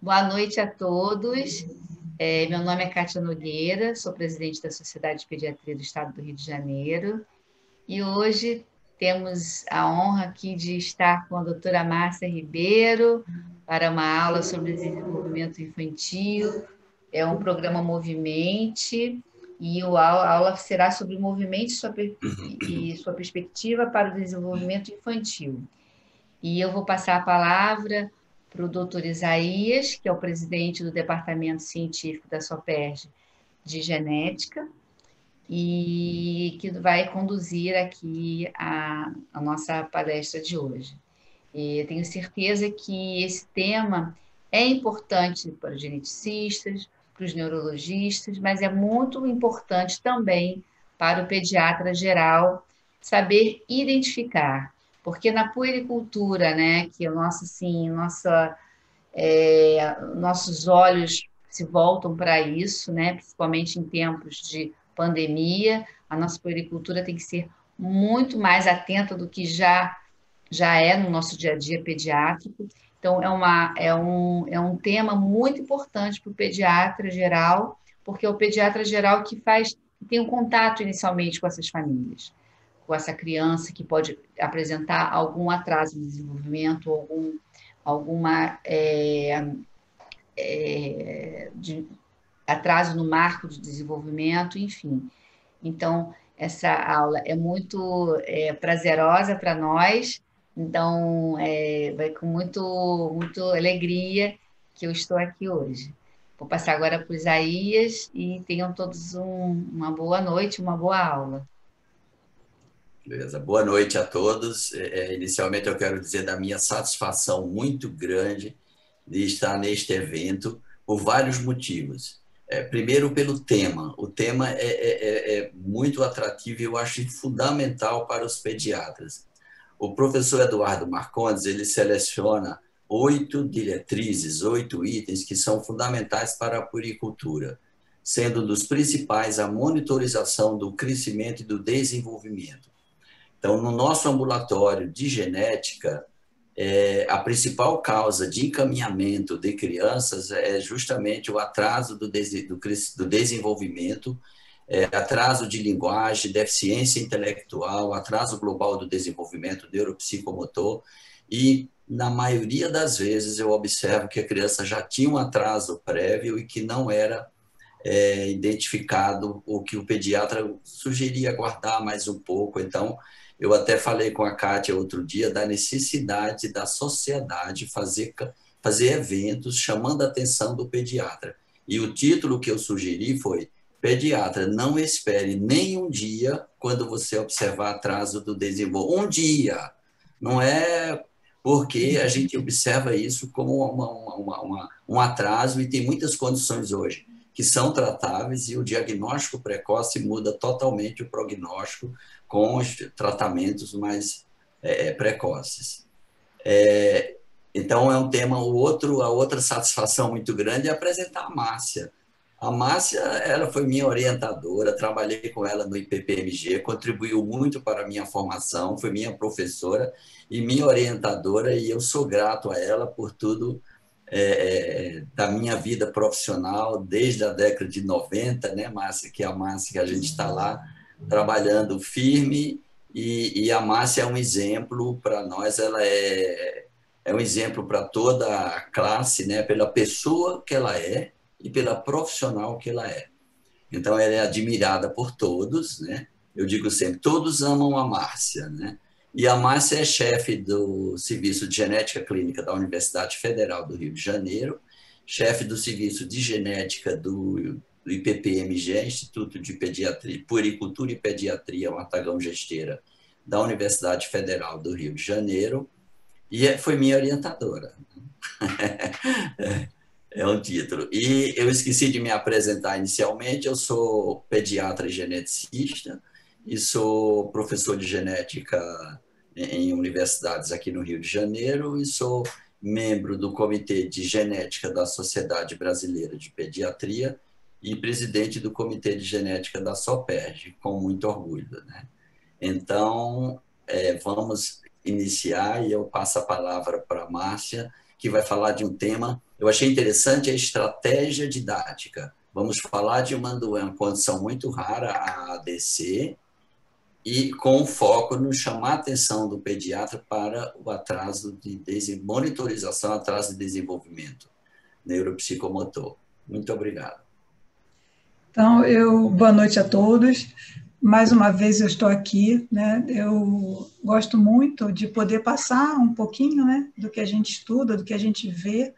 Boa noite a todos. Meu nome é Kátia Nogueira, sou presidente da Sociedade de Pediatria do Estado do Rio de Janeiro e hoje temos a honra aqui de estar com a doutora Márcia Ribeiro para uma aula sobre desenvolvimento infantil. É um programa Movimente e a aula será sobre o movimento e sua perspectiva para o desenvolvimento infantil. E eu vou passar a palavra para o doutor Isaías, que é o presidente do Departamento Científico da SOPERJ de Genética, e que vai conduzir aqui a nossa palestra de hoje. E eu tenho certeza que esse tema é importante para os geneticistas, para os neurologistas, mas é muito importante também para o pediatra geral saber identificar, porque na puericultura, né, que é o nosso, assim, nossos olhos se voltam para isso, né, principalmente em tempos de pandemia, a nossa puericultura tem que ser muito mais atenta do que já é no nosso dia a dia pediátrico. Então, é um tema muito importante para o pediatra geral, porque é o pediatra geral que tem um contato inicialmente com essas famílias, com essa criança que pode apresentar algum atraso no desenvolvimento, alguma atraso no marco de desenvolvimento, enfim. Então, essa aula é muito prazerosa para nós, então vai com muito alegria que eu estou aqui hoje. Vou passar agora para o Isaías e tenham todos uma boa noite, uma boa aula. Beleza. Boa noite a todos. Inicialmente, eu quero dizer da minha satisfação muito grande de estar neste evento por vários motivos. Primeiro, pelo tema. O tema é muito atrativo e eu acho fundamental para os pediatras. O professor Eduardo Marcondes, ele seleciona 8 diretrizes, 8 itens que são fundamentais para a puericultura, sendo um dos principais a monitorização do crescimento e do desenvolvimento. Então, no nosso ambulatório de genética, a principal causa de encaminhamento de crianças é justamente o atraso do desenvolvimento, atraso de linguagem, deficiência intelectual, atraso global do desenvolvimento neuropsicomotor e, na maioria das vezes, eu observo que a criança já tinha um atraso prévio e que não era identificado, o que o pediatra sugeria aguardar mais um pouco. Então, eu até falei com a Kátia outro dia da necessidade da sociedade fazer eventos chamando a atenção do pediatra. E o título que eu sugeri foi: Pediatra, não espere nem um dia quando você observar atraso do desenvolvimento. Um dia! Não é porque a gente observa isso como um atraso e tem muitas condições hoje que são tratáveis e o diagnóstico precoce muda totalmente o prognóstico com os tratamentos mais precoces. Então, é um tema. A outra satisfação muito grande é apresentar a Márcia. A Márcia, ela foi minha orientadora, trabalhei com ela no IPPMG, contribuiu muito para a minha formação, foi minha professora e minha orientadora, e eu sou grato a ela por tudo da minha vida profissional, desde a década de 90, né, Márcia? Que é a Márcia que a gente está lá trabalhando firme, e a Márcia é um exemplo para nós, ela é um exemplo para toda a classe, né, pela pessoa que ela é e pela profissional que ela é. Então, ela é admirada por todos, né? Eu digo sempre, todos amam a Márcia, né? E a Márcia é chefe do Serviço de Genética Clínica da Universidade Federal do Rio de Janeiro, chefe do Serviço de Genética do IPPMG, Instituto de Pediatria, Puericultura e Pediatria Matagão Gesteira, da Universidade Federal do Rio de Janeiro, e foi minha orientadora. É um título. E eu esqueci de me apresentar inicialmente, eu sou pediatra e geneticista e sou professor de genética em universidades aqui no Rio de Janeiro e sou membro do Comitê de Genética da Sociedade Brasileira de Pediatria e presidente do Comitê de Genética da SOPERJ, com muito orgulho, né? Então, vamos iniciar e eu passo a palavra para a Márcia, que vai falar de um tema Eu achei interessante a estratégia didática. Vamos falar de uma condição muito rara, a ADC, e com foco no chamar a atenção do pediatra para o atraso de monitorização, atraso de desenvolvimento neuropsicomotor. Muito obrigado. Então, boa noite a todos. Mais uma vez eu estou aqui, né? Eu gosto muito de poder passar um pouquinho, né, do que a gente estuda, do que a gente vê,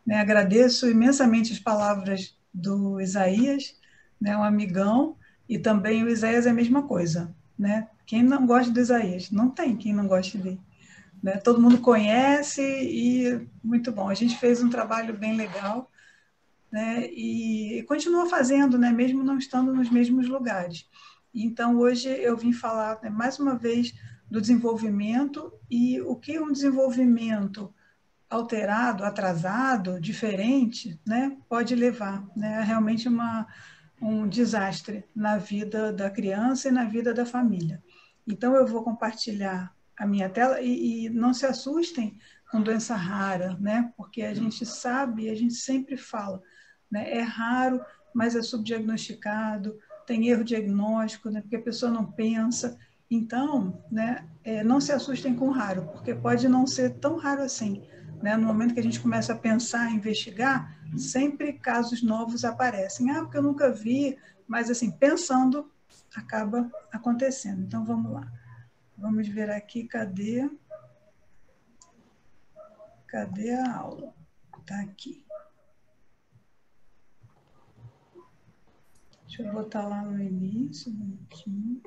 né? Agradeço imensamente as palavras do Isaías, né, um amigão, e também o Isaías é a mesma coisa, né? Quem não gosta do Isaías? Não tem quem não goste dele, né? Todo mundo conhece e muito bom. A gente fez um trabalho bem legal, né? E continua fazendo, né? Mesmo não estando nos mesmos lugares. Então, hoje eu vim falar, né, mais uma vez do desenvolvimento e o que um desenvolvimento alterado, atrasado, diferente, né, pode levar, né, a realmente um desastre na vida da criança e na vida da família. Então, eu vou compartilhar a minha tela e não se assustem com doença rara, né, porque a gente sabe, a gente sempre fala, né, é raro, mas é subdiagnosticado, tem erro diagnóstico, né, porque a pessoa não pensa. Então, né, não se assustem com raro, porque pode não ser tão raro assim, né? No momento que a gente começa a pensar, a investigar, sempre casos novos aparecem. Ah, porque eu nunca vi, mas assim, pensando, acaba acontecendo. Então, vamos lá. Vamos ver aqui, cadê a aula? Está aqui. Deixa eu botar lá no início, um minutinho.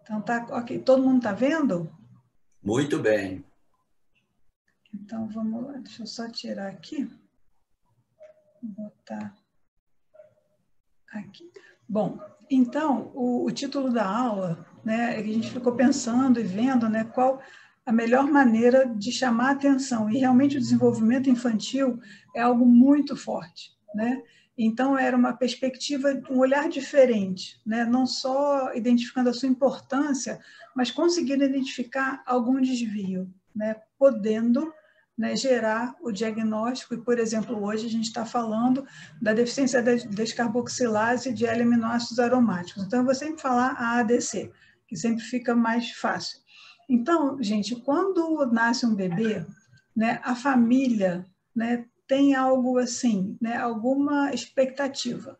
Então, tá ok. Todo mundo está vendo? Muito bem. Então, vamos lá. Deixa eu só tirar aqui. Vou botar aqui. Bom, então, o título da aula, né, a gente ficou pensando e vendo, né, qual a melhor maneira de chamar a atenção. E realmente o desenvolvimento infantil é algo muito forte, né? Então, era uma perspectiva, um olhar diferente, né? Não só identificando a sua importância, mas conseguindo identificar algum desvio, né? Podendo, né, gerar o diagnóstico. E, por exemplo, hoje a gente está falando da deficiência da descarboxilase de L-aminoácidos aromáticos. Então, eu vou sempre falar a ADC, que sempre fica mais fácil. Então, gente, quando nasce um bebê, né, a família, né, tem algo assim, né, alguma expectativa,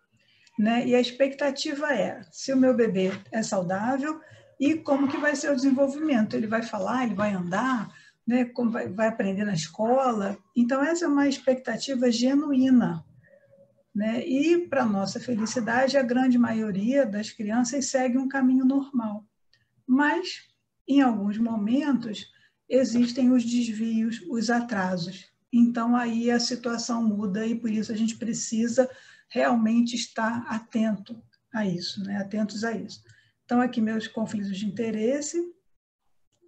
né? E a expectativa é, se o meu bebê é saudável, e como que vai ser o desenvolvimento? Ele vai falar, ele vai andar, né? Como vai aprender na escola? Então, essa é uma expectativa genuína, né? E, para nossa felicidade, a grande maioria das crianças segue um caminho normal. Mas, em alguns momentos, existem os desvios, os atrasos. Então, aí a situação muda e, por isso, a gente precisa realmente estar atento a isso, né? Atentos a isso. Então, aqui meus conflitos de interesse.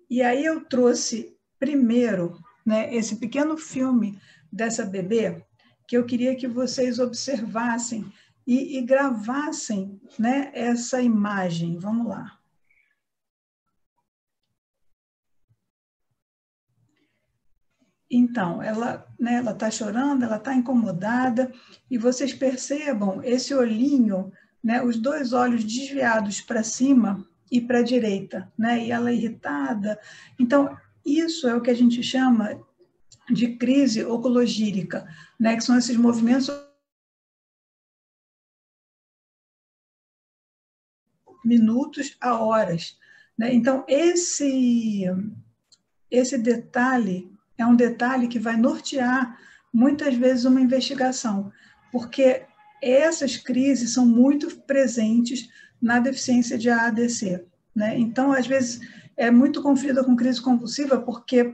E aí eu trouxe primeiro, né, esse pequeno filme dessa bebê, que eu queria que vocês observassem e gravassem, né, essa imagem. Vamos lá. Então, ela, né, ela está chorando, ela está incomodada, e vocês percebam esse olhinho, né, os dois olhos desviados para cima e para a direita, né, e ela irritada. Então, isso é o que a gente chama de crise oculogírica, né, que são esses movimentos minutos a horas, né? Então, esse detalhe é um detalhe que vai nortear muitas vezes uma investigação, porque essas crises são muito presentes na deficiência de ADC, né? Então, às vezes, é muito confundida com crise convulsiva porque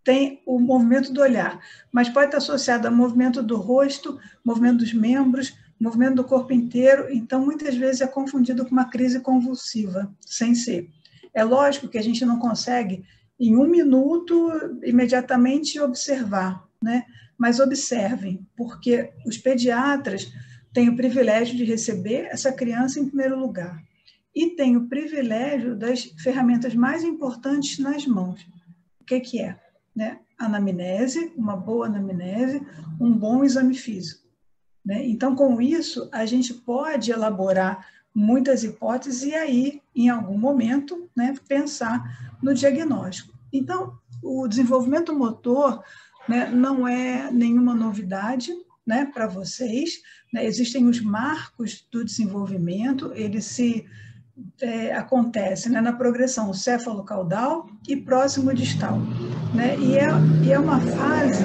tem o movimento do olhar, mas pode estar associado ao movimento do rosto, movimento dos membros, movimento do corpo inteiro, então muitas vezes é confundido com uma crise convulsiva, sem ser. É lógico que a gente não consegue, em um minuto, imediatamente observar, né? Mas observem, porque os pediatras têm o privilégio de receber essa criança em primeiro lugar. e tem o privilégio das ferramentas mais importantes nas mãos. O que é? Né? Anamnese, uma boa anamnese, um bom exame físico. Né? Então, com isso, a gente pode elaborar muitas hipóteses e aí, em algum momento, né, pensar no diagnóstico. Então, o desenvolvimento motor, né, não é nenhuma novidade, né, para vocês. Né? Existem os marcos do desenvolvimento, eles acontecem, né, na progressão céfalo-caudal e próximo distal. Né? E é uma fase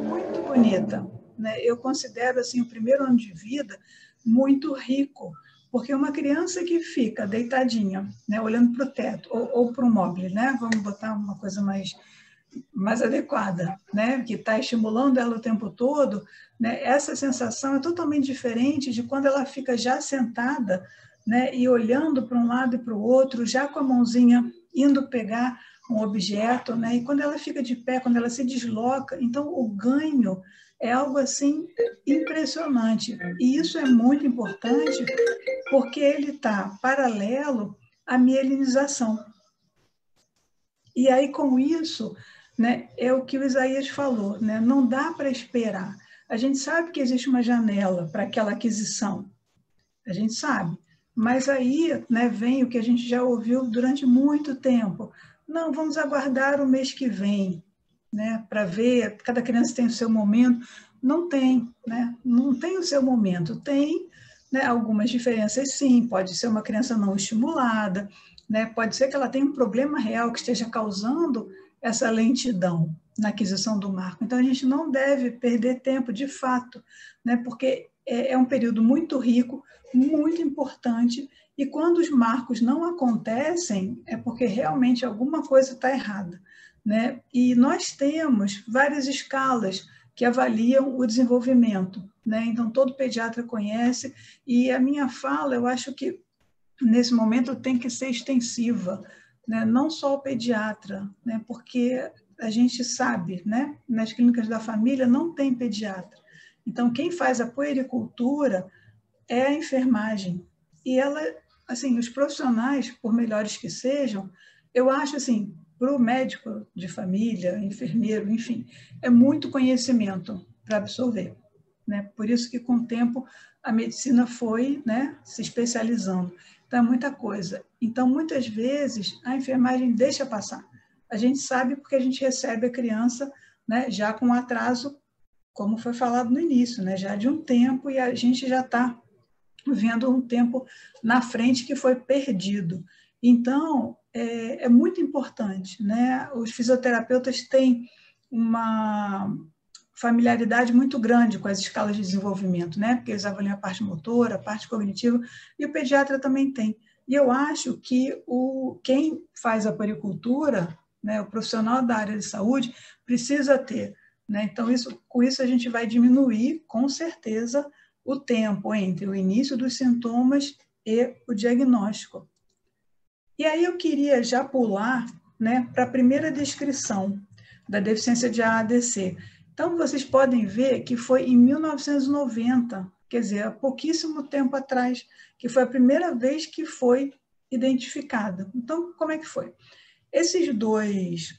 muito bonita. Né? Eu considero assim, o primeiro ano de vida muito rico, porque uma criança que fica deitadinha, né, olhando para o teto ou para o móvel, né, vamos botar uma coisa mais adequada, né, que está estimulando ela o tempo todo, né, essa sensação é totalmente diferente de quando ela fica já sentada, né, e olhando para um lado e para o outro, já com a mãozinha indo pegar um objeto, né, e quando ela fica de pé, quando ela se desloca, então o ganho é algo assim impressionante. E isso é muito importante porque ele está paralelo à mielinização. E aí, com isso, né, é o que o Isaías falou, né, não dá para esperar. A gente sabe que existe uma janela para aquela aquisição, a gente sabe, mas aí, né, vem o que a gente já ouviu durante muito tempo. Não, vamos aguardar o mês que vem, né, para ver, cada criança tem o seu momento. Não tem, né? Não tem o seu momento. Tem, né, algumas diferenças, sim. Pode ser uma criança não estimulada, né? Pode ser que ela tenha um problema real que esteja causando essa lentidão na aquisição do marco. Então, a gente não deve perder tempo, de fato, né? Porque é um período muito rico, muito importante, e quando os marcos não acontecem, é porque realmente alguma coisa está errada. Né? E nós temos várias escalas que avaliam o desenvolvimento. Né? Então, todo pediatra conhece, e a minha fala, eu acho que, nesse momento, tem que ser extensiva, né? Não só o pediatra, né? Porque a gente sabe, né? Nas clínicas da família não tem pediatra. Então, quem faz a puericultura é a enfermagem. E ela, assim, os profissionais, por melhores que sejam, eu acho assim, para o médico de família, enfermeiro, enfim, é muito conhecimento para absorver. Né? Por isso que, com o tempo, a medicina foi, né, se especializando. Então, é muita coisa. Então, muitas vezes, a enfermagem deixa passar. A gente sabe porque a gente recebe a criança, né, já com atraso, como foi falado no início, né, já de um tempo, e a gente já está vendo um tempo na frente que foi perdido. Então, é muito importante, né? Os fisioterapeutas têm uma familiaridade muito grande com as escalas de desenvolvimento, né? Porque eles avaliam a parte motora, a parte cognitiva, e o pediatra também tem. E eu acho que quem faz a puericultura, né, o profissional da área de saúde, precisa ter. Né? Então, com isso a gente vai diminuir, com certeza, o tempo entre o início dos sintomas e o diagnóstico. E aí eu queria já pular, né, para a primeira descrição da deficiência de AADC. Então, vocês podem ver que foi em 1990, quer dizer, há pouquíssimo tempo atrás, que foi a primeira vez que foi identificada. Então, como é que foi? Esses dois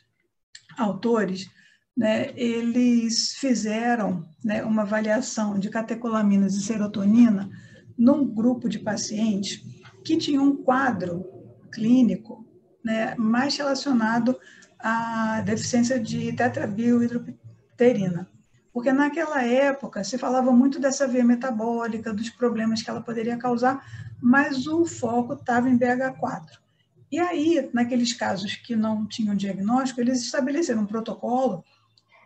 autores, né, eles fizeram, né, uma avaliação de catecolaminas e serotonina num grupo de pacientes que tinham um quadro clínico, né, mais relacionado à deficiência de tetrabilhidropterina. Porque naquela época se falava muito dessa veia metabólica, dos problemas que ela poderia causar, mas o foco estava em BH4. E aí, naqueles casos que não tinham diagnóstico, eles estabeleceram um protocolo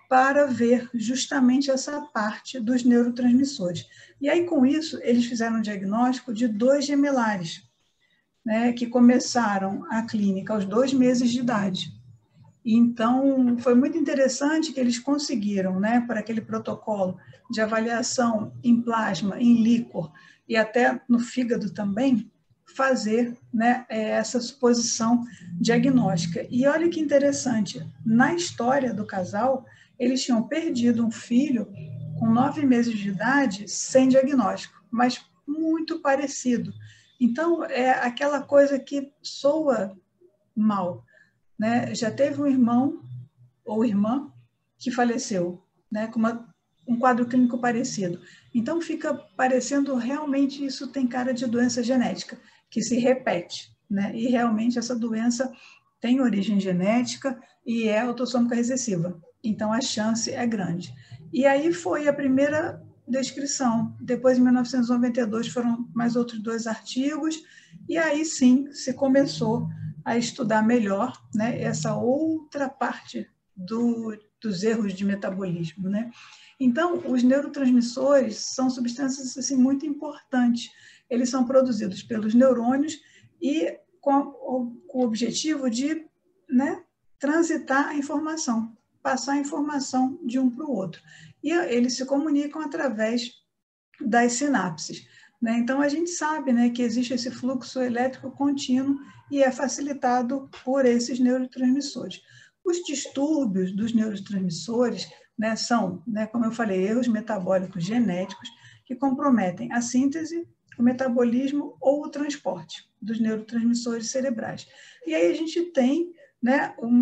para ver justamente essa parte dos neurotransmissores. E aí, com isso, eles fizeram um diagnóstico de 2 gemelares, né, que começaram a clínica aos 2 meses de idade. Então, foi muito interessante que eles conseguiram, né, para aquele protocolo de avaliação em plasma, em líquor e até no fígado também, fazer, né, essa suposição diagnóstica. E olha que interessante, na história do casal, eles tinham perdido um filho com 9 meses de idade sem diagnóstico, mas muito parecido. Então, é aquela coisa que soa mal, né? Já teve um irmão ou irmã que faleceu, né? Com um quadro clínico parecido. Então, fica parecendo realmente isso tem cara de doença genética, que se repete, né? E realmente essa doença tem origem genética e é autossômica recessiva. Então, a chance é grande. E aí foi a primeira descrição. Depois, em 1992, foram mais outros 2 artigos, e aí sim se começou a estudar melhor, né, essa outra parte dos erros de metabolismo, né? Então, os neurotransmissores são substâncias assim, muito importantes. Eles são produzidos pelos neurônios e com o objetivo de, né, transitar a informação, passar a informação de um para o outro. E eles se comunicam através das sinapses, né? Então, a gente sabe, né, que existe esse fluxo elétrico contínuo e é facilitado por esses neurotransmissores. Os distúrbios dos neurotransmissores, né, são, né, como eu falei, erros metabólicos genéticos que comprometem a síntese, o metabolismo ou o transporte dos neurotransmissores cerebrais. E aí a gente tem, né, um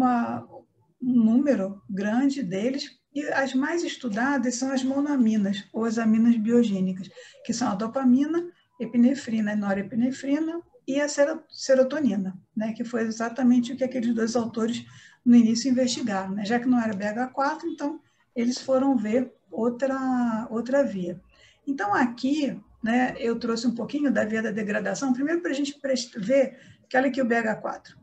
número grande deles, e as mais estudadas são as monoaminas, ou as aminas biogênicas, que são a dopamina, epinefrina e norepinefrina, e a serotonina, né, que foi exatamente o que aqueles 2 autores no início investigaram, né? Já que não era BH4, então eles foram ver outra via. Então, aqui, né, eu trouxe um pouquinho da via da degradação, primeiro para a gente ver que olha aqui o BH4,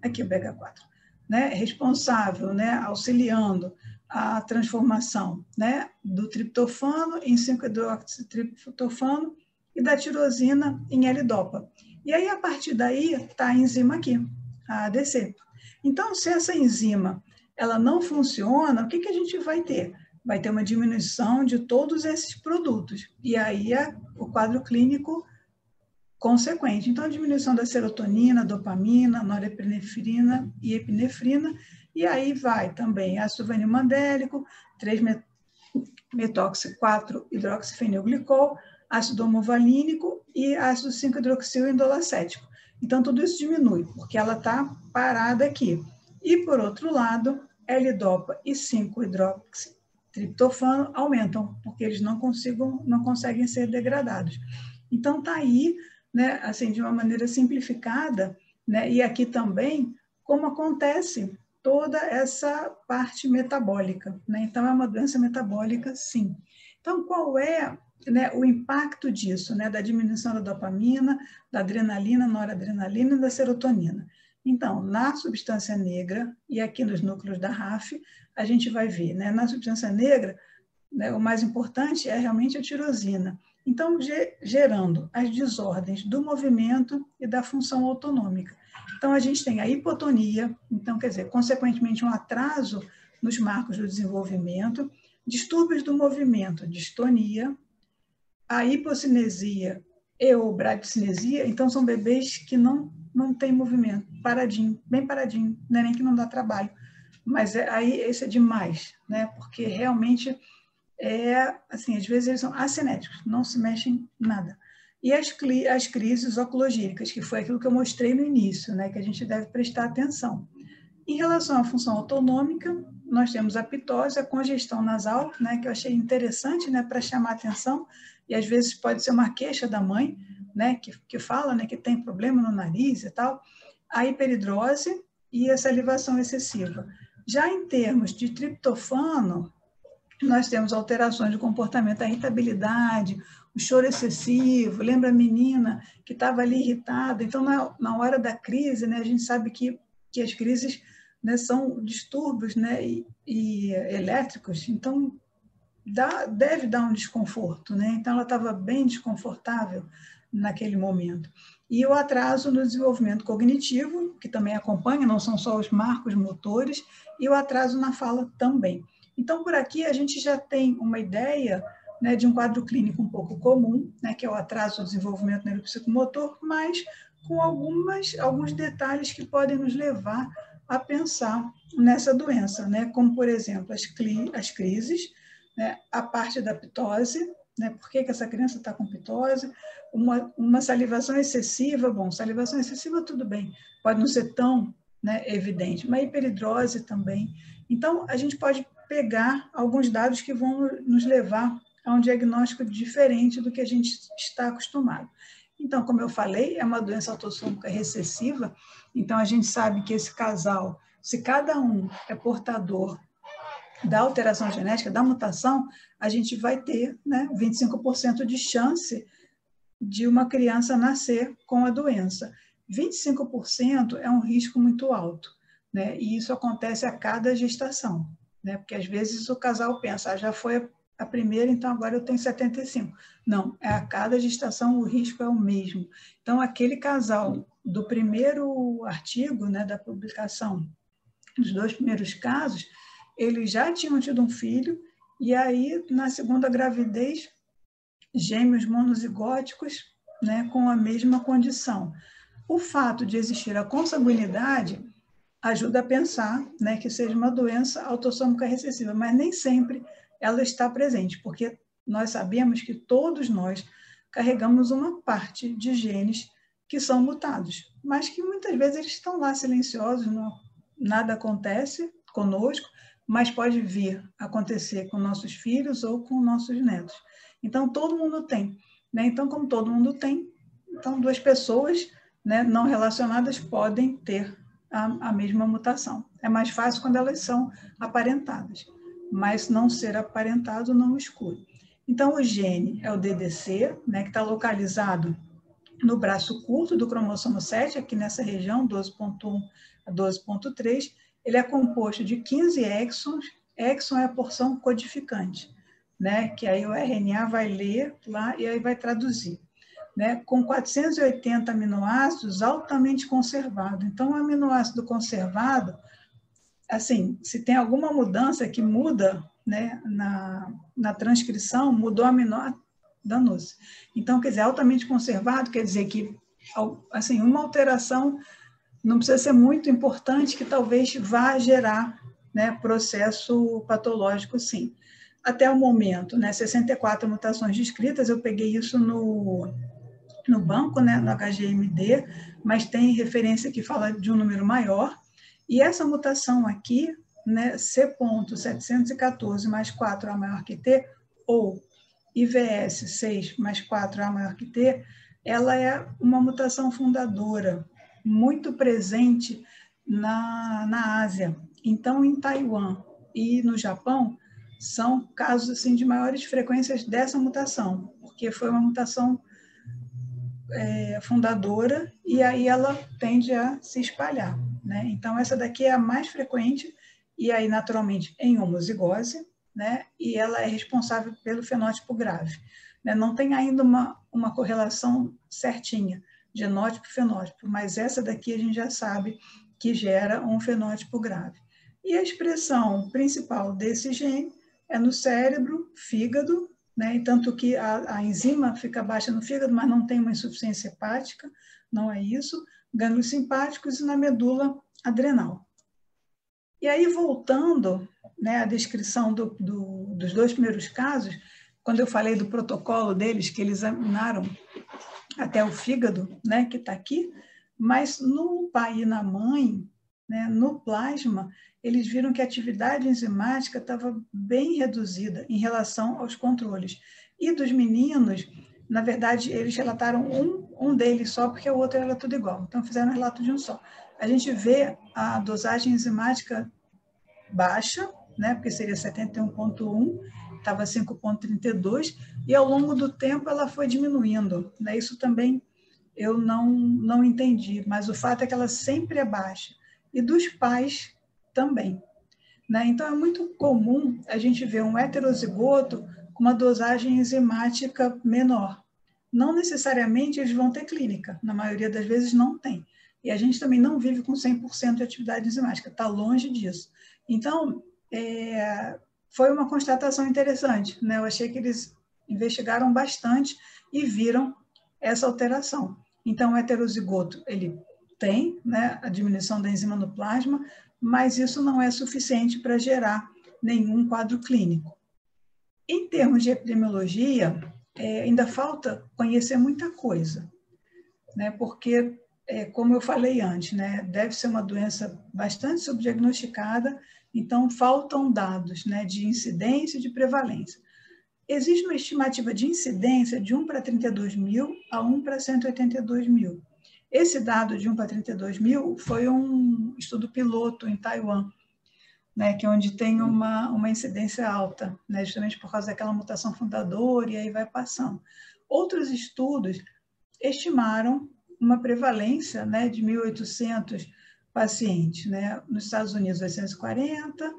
aqui o BH4, né, responsável, né, auxiliando a transformação, né, do triptofano em 5-hidroxitriptofano e da tirosina em L-dopa. E aí, a partir daí, está a enzima aqui, a ADC. Então, se essa enzima ela não funciona, o que a gente vai ter? Vai ter uma diminuição de todos esses produtos. E aí, o quadro clínico consequente. Então, a diminuição da serotonina, dopamina, norepinefrina e epinefrina, e aí vai também ácido vanilmandélico, 3-metoxi-4-hidroxifenilglicol, ácido homovalínico e ácido 5-hidroxil-indolacético. Então, tudo isso diminui, porque ela está parada aqui. E, por outro lado, L-dopa e 5-hidroxitriptofano aumentam, porque eles não conseguem ser degradados. Então, está aí, né, assim, de uma maneira simplificada, né, e aqui também, como acontece toda essa parte metabólica, né? Então, é uma doença metabólica, sim. Então, qual é, né, o impacto disso, né, da diminuição da dopamina, da adrenalina, noradrenalina e da serotonina? Então, na substância negra, e aqui nos núcleos da RAF, a gente vai ver, né, na substância negra, né, o mais importante é realmente a tirosina. Então, gerando as desordens do movimento e da função autonômica. Então, a gente tem a hipotonia, então, quer dizer, consequentemente, um atraso nos marcos do desenvolvimento, distúrbios do movimento, distonia, a hipocinesia e ou bradicinesia, então, são bebês que não têm movimento, paradinho, bem paradinho, não é nem que não dá trabalho, mas aí esse é demais, né? Porque realmente assim, às vezes eles são acinéticos, não se mexem nada. E as crises oculogíricas, que foi aquilo que eu mostrei no início, né, que a gente deve prestar atenção. Em relação à função autonômica, nós temos a pitose, a congestão nasal, né, que eu achei interessante, né, para chamar atenção, e às vezes pode ser uma queixa da mãe, né, que fala, né, que tem problema no nariz e tal, a hiperidrose e a salivação excessiva. Já em termos de triptofano, nós temos alterações de comportamento, a irritabilidade, o choro excessivo, lembra a menina que estava ali irritada? Então, na hora da crise, né, a gente sabe que as crises, né, são distúrbios, né, e elétricos, então deve dar um desconforto, né? Então, ela estava bem desconfortável naquele momento. E o atraso no desenvolvimento cognitivo, que também acompanha, não são só os marcos motores, e o atraso na fala também. Então, por aqui, a gente já tem uma ideia, né, de um quadro clínico um pouco comum, né, que é o atraso no desenvolvimento neuropsicomotor, mas com alguns detalhes que podem nos levar a pensar nessa doença, né, como, por exemplo, as crises, né, a parte da pitose, né? Por que essa criança está com pitose? Uma salivação excessiva, bom, salivação excessiva tudo bem, pode não ser tão, né, evidente, mas hiperidrose também. Então, a gente pode pegar alguns dados que vão nos levar a um diagnóstico diferente do que a gente está acostumado. Então, como eu falei, é uma doença autossômica recessiva, então a gente sabe que esse casal, se cada um é portador da alteração genética, da mutação, a gente vai ter, né, 25% de chance de uma criança nascer com a doença. 25% é um risco muito alto, né? E isso acontece a cada gestação, né? Porque às vezes o casal pensa, já foi a primeira, então agora eu tenho 75. Não, é a cada gestação o risco é o mesmo. Então, aquele casal do primeiro artigo, né, da publicação, dos 2 primeiros casos, eles já tinham tido um filho, e aí, na segunda gravidez, gêmeos monozigóticos, né, com a mesma condição. O fato de existir a consanguinidade ajuda a pensar, né, que seja uma doença autossômica recessiva, mas nem sempre ela está presente, porque nós sabemos que todos nós carregamos uma parte de genes que são mutados, mas que muitas vezes eles estão lá silenciosos, nada acontece conosco, mas pode vir a acontecer com nossos filhos ou com nossos netos. Então, todo mundo tem, né? Então, como todo mundo tem, então 2 pessoas, né, não relacionadas podem ter a mesma mutação. É mais fácil quando elas são aparentadas, mas não ser aparentado não exclui. Então, o gene é o DDC, né, que está localizado no braço curto do cromossomo 7, aqui nessa região, 12.1 a 12.3, ele é composto de 15 exons, exon é a porção codificante, né, que aí o RNA vai ler lá e aí vai traduzir, né, com 480 aminoácidos altamente conservados. Então, o aminoácido conservado, assim, se tem alguma mudança que muda, né, na transcrição, mudou o aminoácido, danou-se. Então, quer dizer, altamente conservado quer dizer que, assim, uma alteração não precisa ser muito importante, que talvez vá gerar, né, processo patológico, sim. Até o momento, né, 64 mutações descritas, eu peguei isso no banco, né, no HGMD, mas tem referência que fala de um número maior, e essa mutação aqui, né, C.714 mais 4A maior que T, ou IVS 6 mais 4A maior que T, ela é uma mutação fundadora, muito presente na Ásia. Então, em Taiwan e no Japão, são casos assim, de maiores frequências dessa mutação, porque foi uma mutação fundadora e aí ela tende a se espalhar, né? Então, essa daqui é a mais frequente e aí, naturalmente, em homozigose, né? E ela é responsável pelo fenótipo grave, né? Não tem ainda uma correlação certinha, genótipo-fenótipo, mas essa daqui a gente já sabe que gera um fenótipo grave. E a expressão principal desse gene é no cérebro, fígado, né? E tanto que a enzima fica baixa no fígado, mas não tem uma insuficiência hepática, não é isso, gânglios simpáticos e na medula adrenal. E aí, voltando, né, à descrição dos 2 primeiros casos, quando eu falei do protocolo deles, que eles examinaram até o fígado, né, que está aqui, mas no pai e na mãe, né, no plasma, eles viram que a atividade enzimática estava bem reduzida em relação aos controles. E dos meninos, na verdade, eles relataram um deles só, porque o outro era tudo igual. Então, fizeram um relato de um só. A gente vê a dosagem enzimática baixa, né, porque seria 71.1, estava 5.32, e ao longo do tempo ela foi diminuindo, né? Isso também eu não entendi, mas o fato é que ela sempre é baixa. E dos pais também, né? Então, é muito comum a gente ver um heterozigoto com uma dosagem enzimática menor. Não necessariamente eles vão ter clínica, na maioria das vezes não tem. E a gente também não vive com 100% de atividade enzimática, está longe disso. Então, foi uma constatação interessante, né? Eu achei que eles investigaram bastante e viram essa alteração. Então, o heterozigoto, ele tem, né, a diminuição da enzima no plasma, mas isso não é suficiente para gerar nenhum quadro clínico. Em termos de epidemiologia, ainda falta conhecer muita coisa, né? Porque, como eu falei antes, né, deve ser uma doença bastante subdiagnosticada, então faltam dados, né, de incidência e de prevalência. Existe uma estimativa de incidência de 1 para 32 mil a 1 para 182 mil. Esse dado de 1 para 32 mil foi um estudo piloto em Taiwan, né, que é onde tem uma incidência alta, né, justamente por causa daquela mutação fundadora, e aí vai passando. Outros estudos estimaram uma prevalência, né, de 1.800 pacientes, né, nos Estados Unidos 840,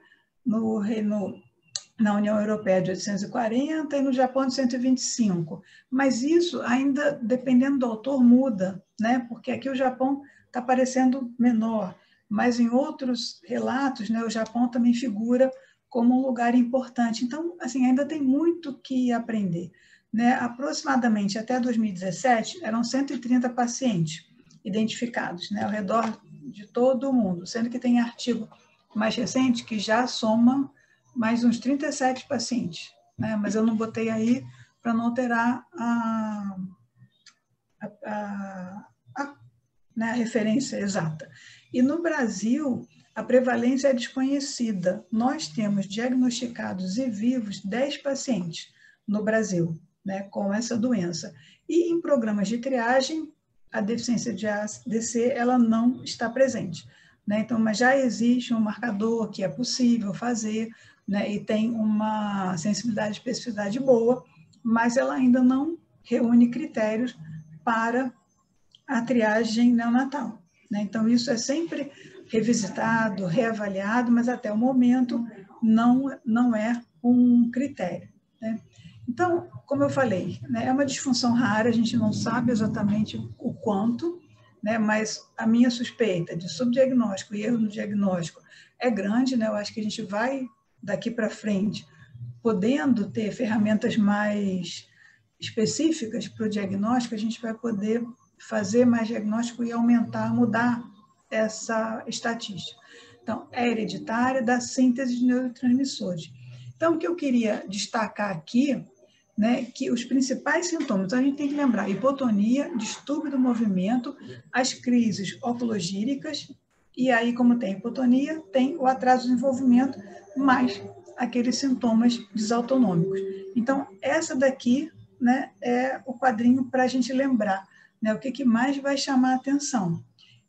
na União Europeia de 840 e no Japão de 125. Mas isso ainda, dependendo do autor, muda, né, porque aqui o Japão está parecendo menor, mas em outros relatos, né, o Japão também figura como um lugar importante. Então, assim, ainda tem muito que aprender, né? Aproximadamente até 2017, eram 130 pacientes identificados, né, ao redor de todo o mundo, sendo que tem artigo mais recente que já soma mais uns 37 pacientes, né? Mas eu não botei aí para não alterar né, a referência exata. E no Brasil, a prevalência é desconhecida. Nós temos diagnosticados e vivos 10 pacientes no Brasil, né, com essa doença. E em programas de triagem, a deficiência de ADC ela não está presente, né? Então, mas já existe um marcador que é possível fazer, né, e tem uma sensibilidade e especificidade boa, mas ela ainda não reúne critérios para a triagem neonatal, né? Então, isso é sempre revisitado, reavaliado, mas até o momento não é um critério, né? Então, como eu falei, né, é uma disfunção rara, a gente não sabe exatamente o quanto, né, mas a minha suspeita de subdiagnóstico e erro no diagnóstico é grande, né? Eu acho que a gente vai, daqui para frente, podendo ter ferramentas mais específicas para o diagnóstico, a gente vai poder fazer mais diagnóstico e aumentar, mudar essa estatística. Então, é hereditária da síntese de neurotransmissores. Então, o que eu queria destacar aqui, né, que os principais sintomas, então a gente tem que lembrar, hipotonia, distúrbio do movimento, as crises oculogíricas, e aí, como tem hipotonia, tem o atraso do desenvolvimento, mais aqueles sintomas desautonômicos. Então, essa daqui, né, é o quadrinho para a gente lembrar, né, o que mais vai chamar a atenção.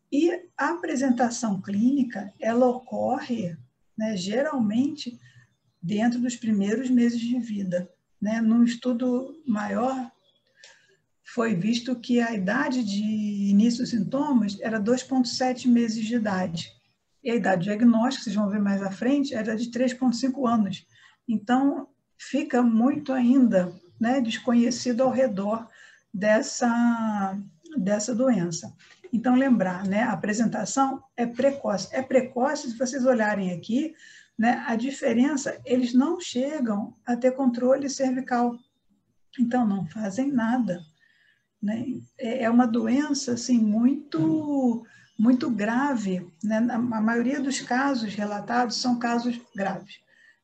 E a apresentação clínica, ela ocorre, né, geralmente dentro dos primeiros meses de vida, né? Num estudo maior, foi visto que a idade de início dos sintomas era 2,7 meses de idade. E a idade diagnóstica, vocês vão ver mais à frente, era de 3,5 anos. Então, fica muito ainda, né, desconhecido ao redor dessa doença. Então, lembrar, né, a apresentação é precoce. É precoce, se vocês olharem aqui, né, a diferença, eles não chegam a ter controle cervical. Então, não fazem nada, né? É uma doença assim, muito grave, né? A maioria dos casos relatados são casos graves,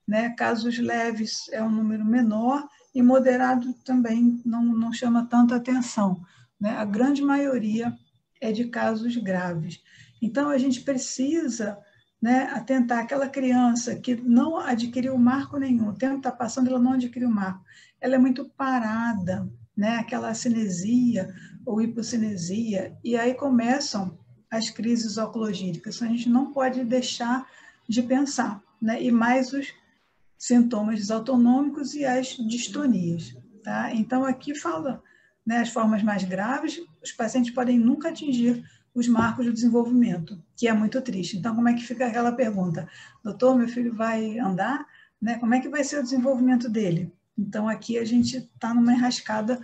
né? Casos leves é um número menor e moderado também não chama tanta atenção, né? A grande maioria é de casos graves. Então, a gente precisa, né, atentar aquela criança que não adquiriu marco nenhum, o tempo está passando, ela não adquiriu marco, ela é muito parada, né, aquela cinesia ou hipocinesia, e aí começam as crises oculogíricas. Então, a gente não pode deixar de pensar, né, e mais os sintomas desautonômicos e as distonias, tá? Então, aqui fala, né, as formas mais graves, os pacientes podem nunca atingir os marcos do desenvolvimento, que é muito triste. Então, como é que fica aquela pergunta? Doutor, meu filho vai andar? Né? Como é que vai ser o desenvolvimento dele? Então, aqui a gente está numa enrascada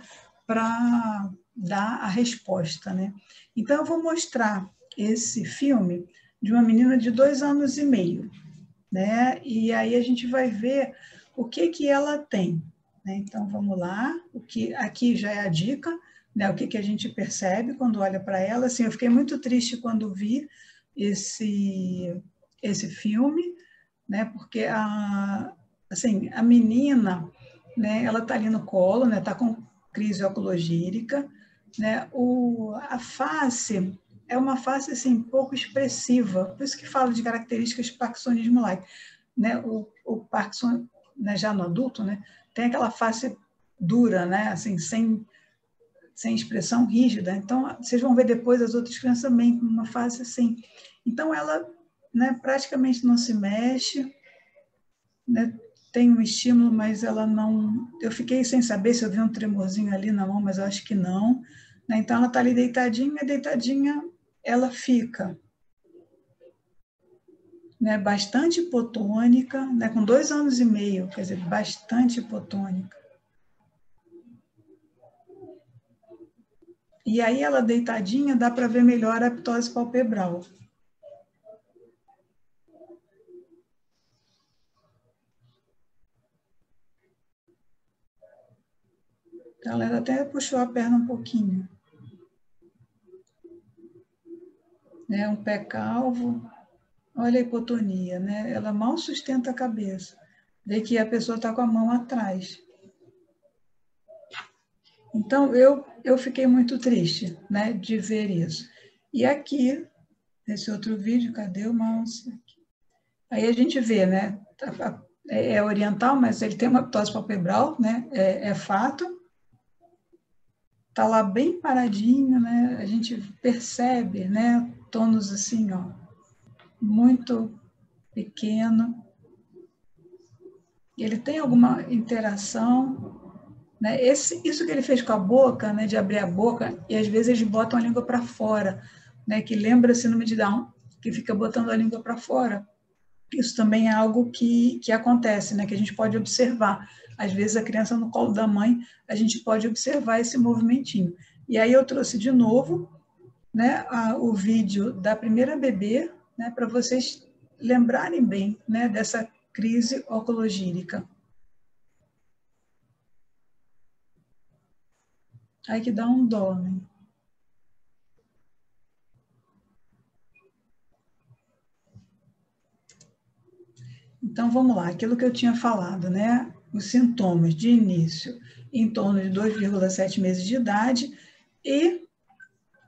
para dar a resposta, né? Então, eu vou mostrar esse filme de uma menina de 2 anos e meio, né? E aí a gente vai ver o que ela tem, né? Então, vamos lá. O que aqui já é a dica, né? O que a gente percebe quando olha para ela. Assim, eu fiquei muito triste quando vi esse filme, né? Porque assim, a menina, né? Ela está ali no colo, né? Está com crise oculogírica, né? A face é uma face assim pouco expressiva, por isso que falo de características de parkinsonismo-like, né? O Parkinson, né, já no adulto, né, tem aquela face dura, né, assim, sem expressão rígida. Então, vocês vão ver depois as outras crianças também com uma face assim. Então, ela, né, praticamente não se mexe, né, tem um estímulo, mas ela não... Eu fiquei sem saber se eu vi um tremorzinho ali na mão, mas eu acho que não. Né? Então, ela está ali deitadinha, ela fica, né, bastante hipotônica, né, com 2 anos e meio, quer dizer, bastante hipotônica. E aí, ela deitadinha, dá para ver melhor a ptose palpebral. Ela até puxou a perna um pouquinho. Né, um pé calvo. Olha a hipotonia, né? Ela mal sustenta a cabeça. Vê que a pessoa está com a mão atrás. Então, eu fiquei muito triste, né, de ver isso. E aqui, nesse outro vídeo, cadê o mouse? Aí a gente vê, né, é oriental, mas ele tem uma ptose palpebral, né, é fato. Está lá bem paradinho, né, a gente percebe, né, tônus assim, ó, muito pequeno. Ele tem alguma interação, né? Isso que ele fez com a boca, né, de abrir a boca, e às vezes eles botam a língua para fora, né, que lembra síndrome de Down, que fica botando a língua para fora. Isso também é algo que acontece, né, que a gente pode observar. Às vezes a criança no colo da mãe, a gente pode observar esse movimentinho. E aí eu trouxe de novo, né, o vídeo da primeira bebê, né, para vocês lembrarem bem, né, dessa crise oculogírica. Aí que dá um dó, né? Então, vamos lá. Aquilo que eu tinha falado, né? Os sintomas de início em torno de 2,7 meses de idade e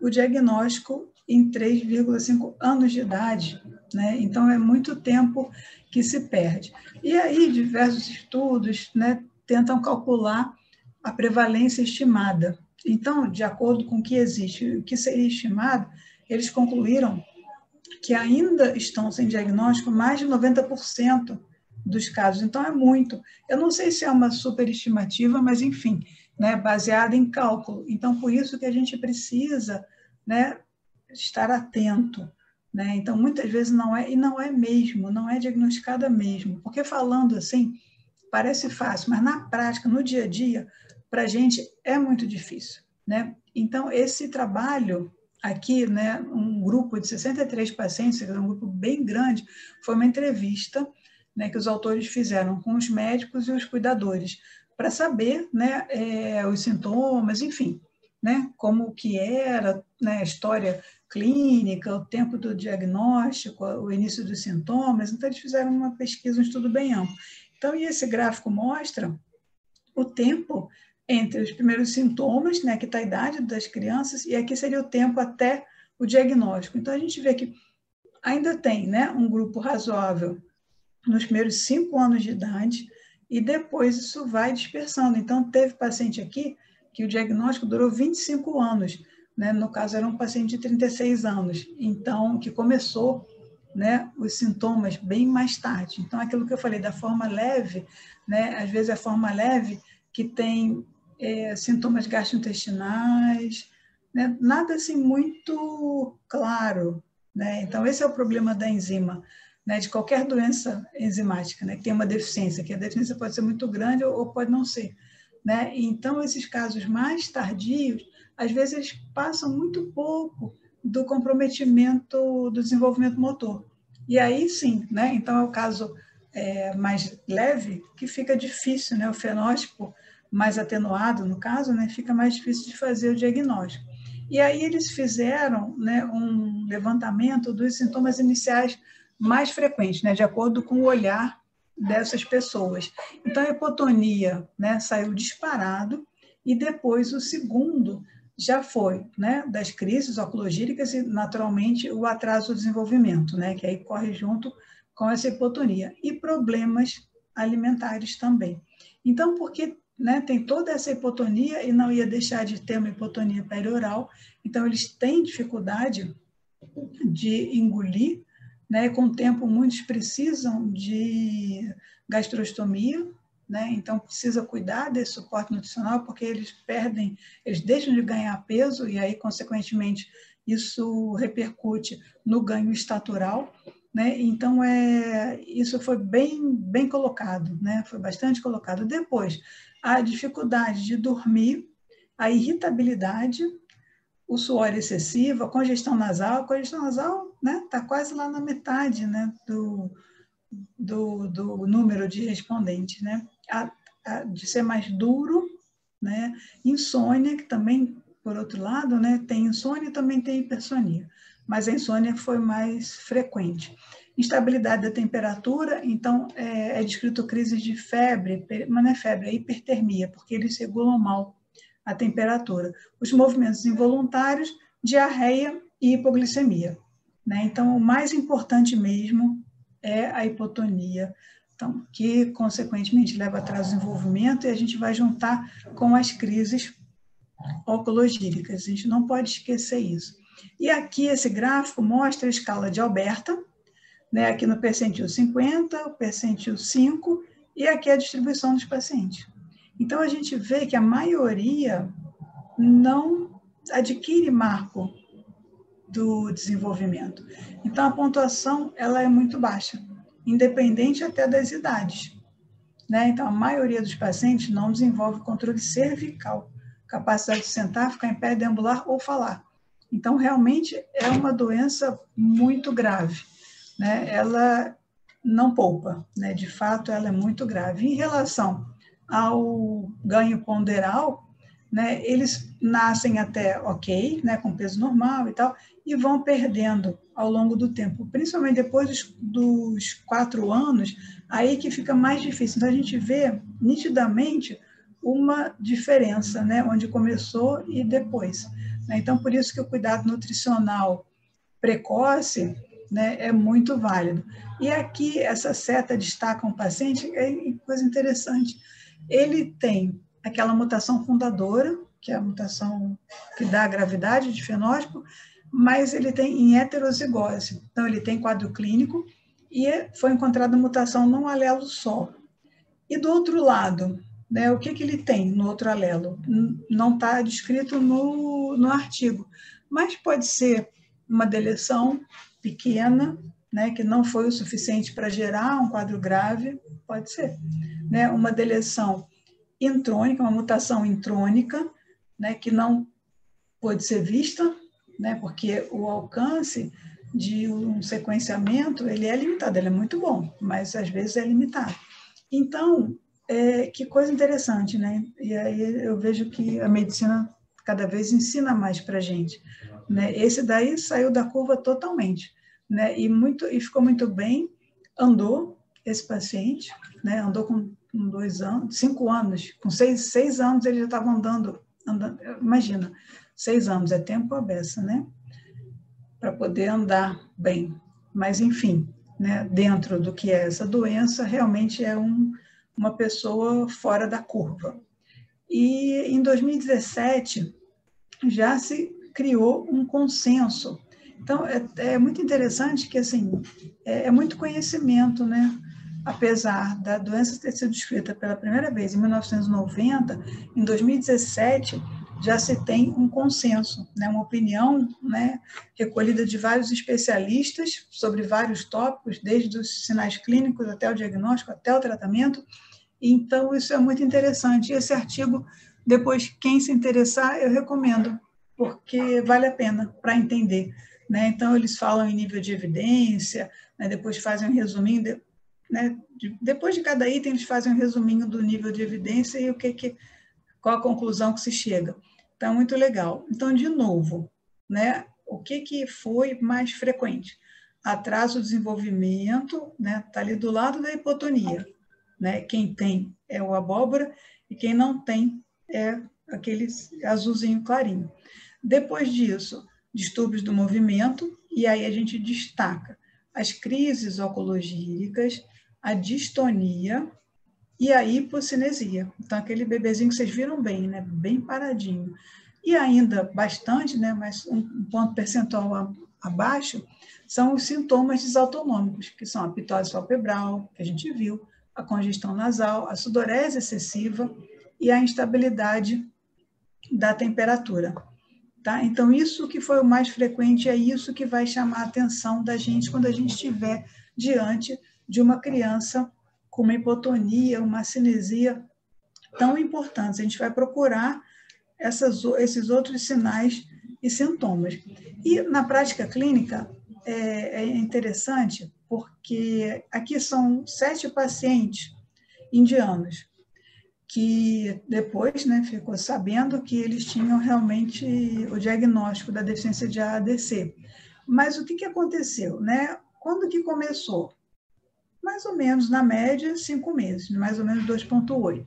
o diagnóstico em 3,5 anos de idade, né? Então, é muito tempo que se perde. E aí, diversos estudos, né, tentam calcular a prevalência estimada. Então, de acordo com o que existe, o que seria estimado, eles concluíram que ainda estão sem diagnóstico mais de 90% dos casos. Então, é muito. Eu não sei se é uma superestimativa, mas, enfim, né, baseada em cálculo. Então, por isso que a gente precisa, né, estar atento. Né? Então, muitas vezes não é, e não é mesmo, não é diagnosticada mesmo. Porque falando assim, parece fácil, mas na prática, no dia a dia, para a gente é muito difícil. Né? Então, esse trabalho aqui, né, um grupo de 63 pacientes, um grupo bem grande, foi uma entrevista, né, que os autores fizeram com os médicos e os cuidadores, para saber, né, os sintomas, enfim, né, como que era, né, a história clínica, o tempo do diagnóstico, o início dos sintomas. Então, eles fizeram uma pesquisa, um estudo bem amplo. Então, e esse gráfico mostra o tempo entre os primeiros sintomas, né, que está a idade das crianças, e aqui seria o tempo até o diagnóstico. Então, a gente vê que ainda tem, né, um grupo razoável nos primeiros 5 anos de idade, e depois isso vai dispersando. Então, teve paciente aqui que o diagnóstico durou 25 anos, né, no caso era um paciente de 36 anos, então, que começou, né, os sintomas bem mais tarde. Então, aquilo que eu falei da forma leve, né, às vezes a forma leve que tem sintomas gastrointestinais, né, nada assim muito claro. Né? Então, esse é o problema da enzima, né, de qualquer doença enzimática, né, que tem uma deficiência, que a deficiência pode ser muito grande ou pode não ser. Né? Então, esses casos mais tardios, às vezes eles passam muito pouco do comprometimento do desenvolvimento motor. E aí sim, né? Então é o caso mais leve que fica difícil, né? O fenótipo mais atenuado, no caso, né? Fica mais difícil de fazer o diagnóstico. E aí eles fizeram, né, um levantamento dos sintomas iniciais mais frequentes, né? De acordo com o olhar dessas pessoas. Então, a hipotonia, né, saiu disparado, e depois o segundo já foi, né, das crises oculogíricas e, naturalmente, o atraso do desenvolvimento, né, que aí corre junto com essa hipotonia, e problemas alimentares também. Então, porque, né, tem toda essa hipotonia e não ia deixar de ter uma hipotonia perioral, então eles têm dificuldade de engolir, né, com o tempo muitos precisam de gastrostomia, né, então precisa cuidar desse suporte nutricional, porque eles deixam de ganhar peso e aí, consequentemente, isso repercute no ganho estatural, né? Então, isso foi bem colocado, né? Foi bastante colocado. Depois, a dificuldade de dormir, a irritabilidade, o suor excessivo, a congestão nasal. A congestão nasal, né, está quase lá na metade, né, do número de respondentes, né? De ser mais duro, né? Insônia, que também, por outro lado, né, tem insônia e também tem hipersonia, mas a insônia foi mais frequente. Instabilidade da temperatura, então é descrito crises de febre, mas não é febre, é hipertermia, porque eles regulam mal a temperatura. Os movimentos involuntários, diarreia e hipoglicemia, né? Então, o mais importante mesmo é a hipotonia, então, que, consequentemente, leva a atraso do desenvolvimento, e a gente vai juntar com as crises oncologíricas. A gente não pode esquecer isso. E aqui, esse gráfico mostra a escala de Alberta, né? Aqui no percentil 50, o percentil 5, e aqui a distribuição dos pacientes. Então, a gente vê que a maioria não adquire marco do desenvolvimento. Então, a pontuação ela é muito baixa, independente até das idades, né? Então, a maioria dos pacientes não desenvolve controle cervical, capacidade de sentar, ficar em pé, deambular ou falar. Então, realmente, é uma doença muito grave, né? Ela não poupa, né? De fato, ela é muito grave. Em relação ao ganho ponderal, né, eles nascem até ok, né, com peso normal e tal, e vão perdendo ao longo do tempo, principalmente depois dos 4 anos, aí que fica mais difícil. Então, a gente vê nitidamente uma diferença, né, onde começou e depois, né? Então, por isso que o cuidado nutricional precoce, né, é muito válido. E aqui, essa seta destaca um paciente, é coisa interessante, ele tem aquela mutação fundadora, que é a mutação que dá a gravidade de fenótipo, mas ele tem em heterozigose. Então, ele tem quadro clínico e foi encontrada mutação num alelo só. E do outro lado, né, o que ele tem no outro alelo? Não está descrito no artigo, mas pode ser uma deleção pequena, né, que não foi o suficiente para gerar um quadro grave, pode ser, né, uma deleção intrônica, uma mutação intrônica, né, que não pode ser vista, né, porque o alcance de um sequenciamento ele é limitado, ele é muito bom, mas às vezes é limitado. Então, que coisa interessante, né? E aí eu vejo que a medicina cada vez ensina mais para a gente, né? Esse daí saiu da curva totalmente, né? E ficou muito bem, andou esse paciente, né? Andou com 2 anos, 5 anos, com 6 anos ele já estava andando, imagina, 6 anos, é tempo à beça, né? Para poder andar bem. Mas, enfim, né? Dentro do que é essa doença, realmente é uma pessoa fora da curva. E em 2017 já se criou um consenso. Então, é muito interessante que, assim, é muito conhecimento, né? Apesar da doença ter sido descrita pela primeira vez em 1990, em 2017 já se tem um consenso, né? Uma opinião, né, recolhida de vários especialistas sobre vários tópicos, desde os sinais clínicos até o diagnóstico, até o tratamento. Então, isso é muito interessante. E esse artigo, depois, quem se interessar, eu recomendo, porque vale a pena para entender, né? Então, eles falam em nível de evidência, né? Depois fazem um resuminho, né? Depois de cada item, eles fazem um resuminho do nível de evidência e qual a conclusão que se chega. Então, muito legal. Então, de novo, né? O que foi mais frequente? Atraso do desenvolvimento, né? Está ali do lado da hipotonia, né? Quem tem é o abóbora e quem não tem é aquele azulzinho clarinho. Depois disso, distúrbios do movimento, e aí a gente destaca as crises oculogíricas, a distonia e a hipocinesia. Então, aquele bebezinho que vocês viram bem, né? Bem paradinho. E ainda bastante, né? Mas um ponto percentual abaixo, são os sintomas desautonômicos, que são a pitose palpebral, que a gente viu, a congestão nasal, a sudorese excessiva e a instabilidade da temperatura. Tá? Então, isso que foi o mais frequente, é isso que vai chamar a atenção da gente quando a gente estiver diante de uma criança com uma hipotonia, uma cinesia tão importantes. A gente vai procurar esses outros sinais e sintomas. E na prática clínica é interessante porque aqui são 7 pacientes indianos que depois, né, ficou sabendo que eles tinham realmente o diagnóstico da deficiência de AADC. Mas o que aconteceu, né? Quando que começou? Mais ou menos, na média, 5 meses, mais ou menos 2,8.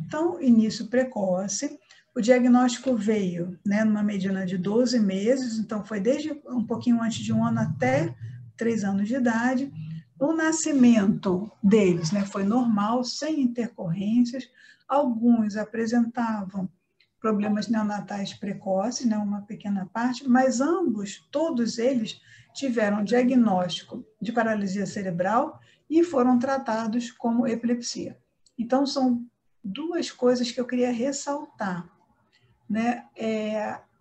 Então, início precoce. O diagnóstico veio, né, numa mediana de 12 meses, então foi desde um pouquinho antes de 1 ano até 3 anos de idade. O nascimento deles, né, foi normal, sem intercorrências. Alguns apresentavam problemas neonatais precoces, né, uma pequena parte, mas todos eles tiveram diagnóstico de paralisia cerebral e foram tratados como epilepsia. Então, são 2 coisas que eu queria ressaltar, né?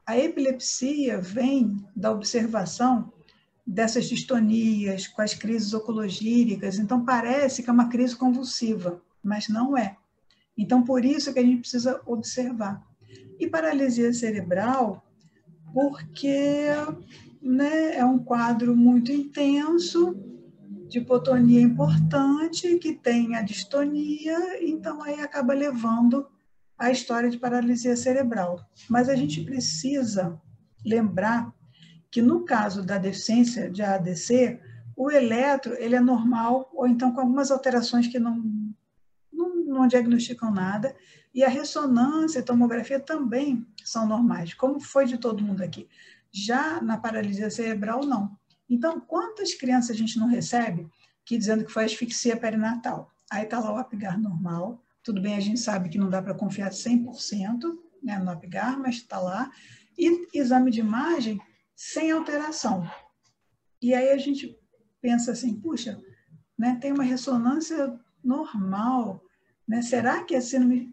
A epilepsia vem da observação dessas distonias com as crises oculogíricas, então parece que é uma crise convulsiva, mas não é. Então, por isso que a gente precisa observar. E paralisia cerebral, porque, né, é um quadro muito intenso, de hipotonia importante, que tem a distonia, então aí acaba levando a história de paralisia cerebral. Mas a gente precisa lembrar que no caso da deficiência de AADC, o eletro ele é normal, ou então com algumas alterações que não diagnosticam nada, e a ressonância e a tomografia também são normais, como foi de todo mundo aqui. Já na paralisia cerebral, não. Então, quantas crianças a gente não recebe que dizendo que foi asfixia perinatal? Aí está lá o Apgar normal, tudo bem, a gente sabe que não dá para confiar 100%, né, no Apgar, mas está lá, e exame de imagem sem alteração. E aí a gente pensa assim, puxa, né, tem uma ressonância normal, né? Será que a síndrome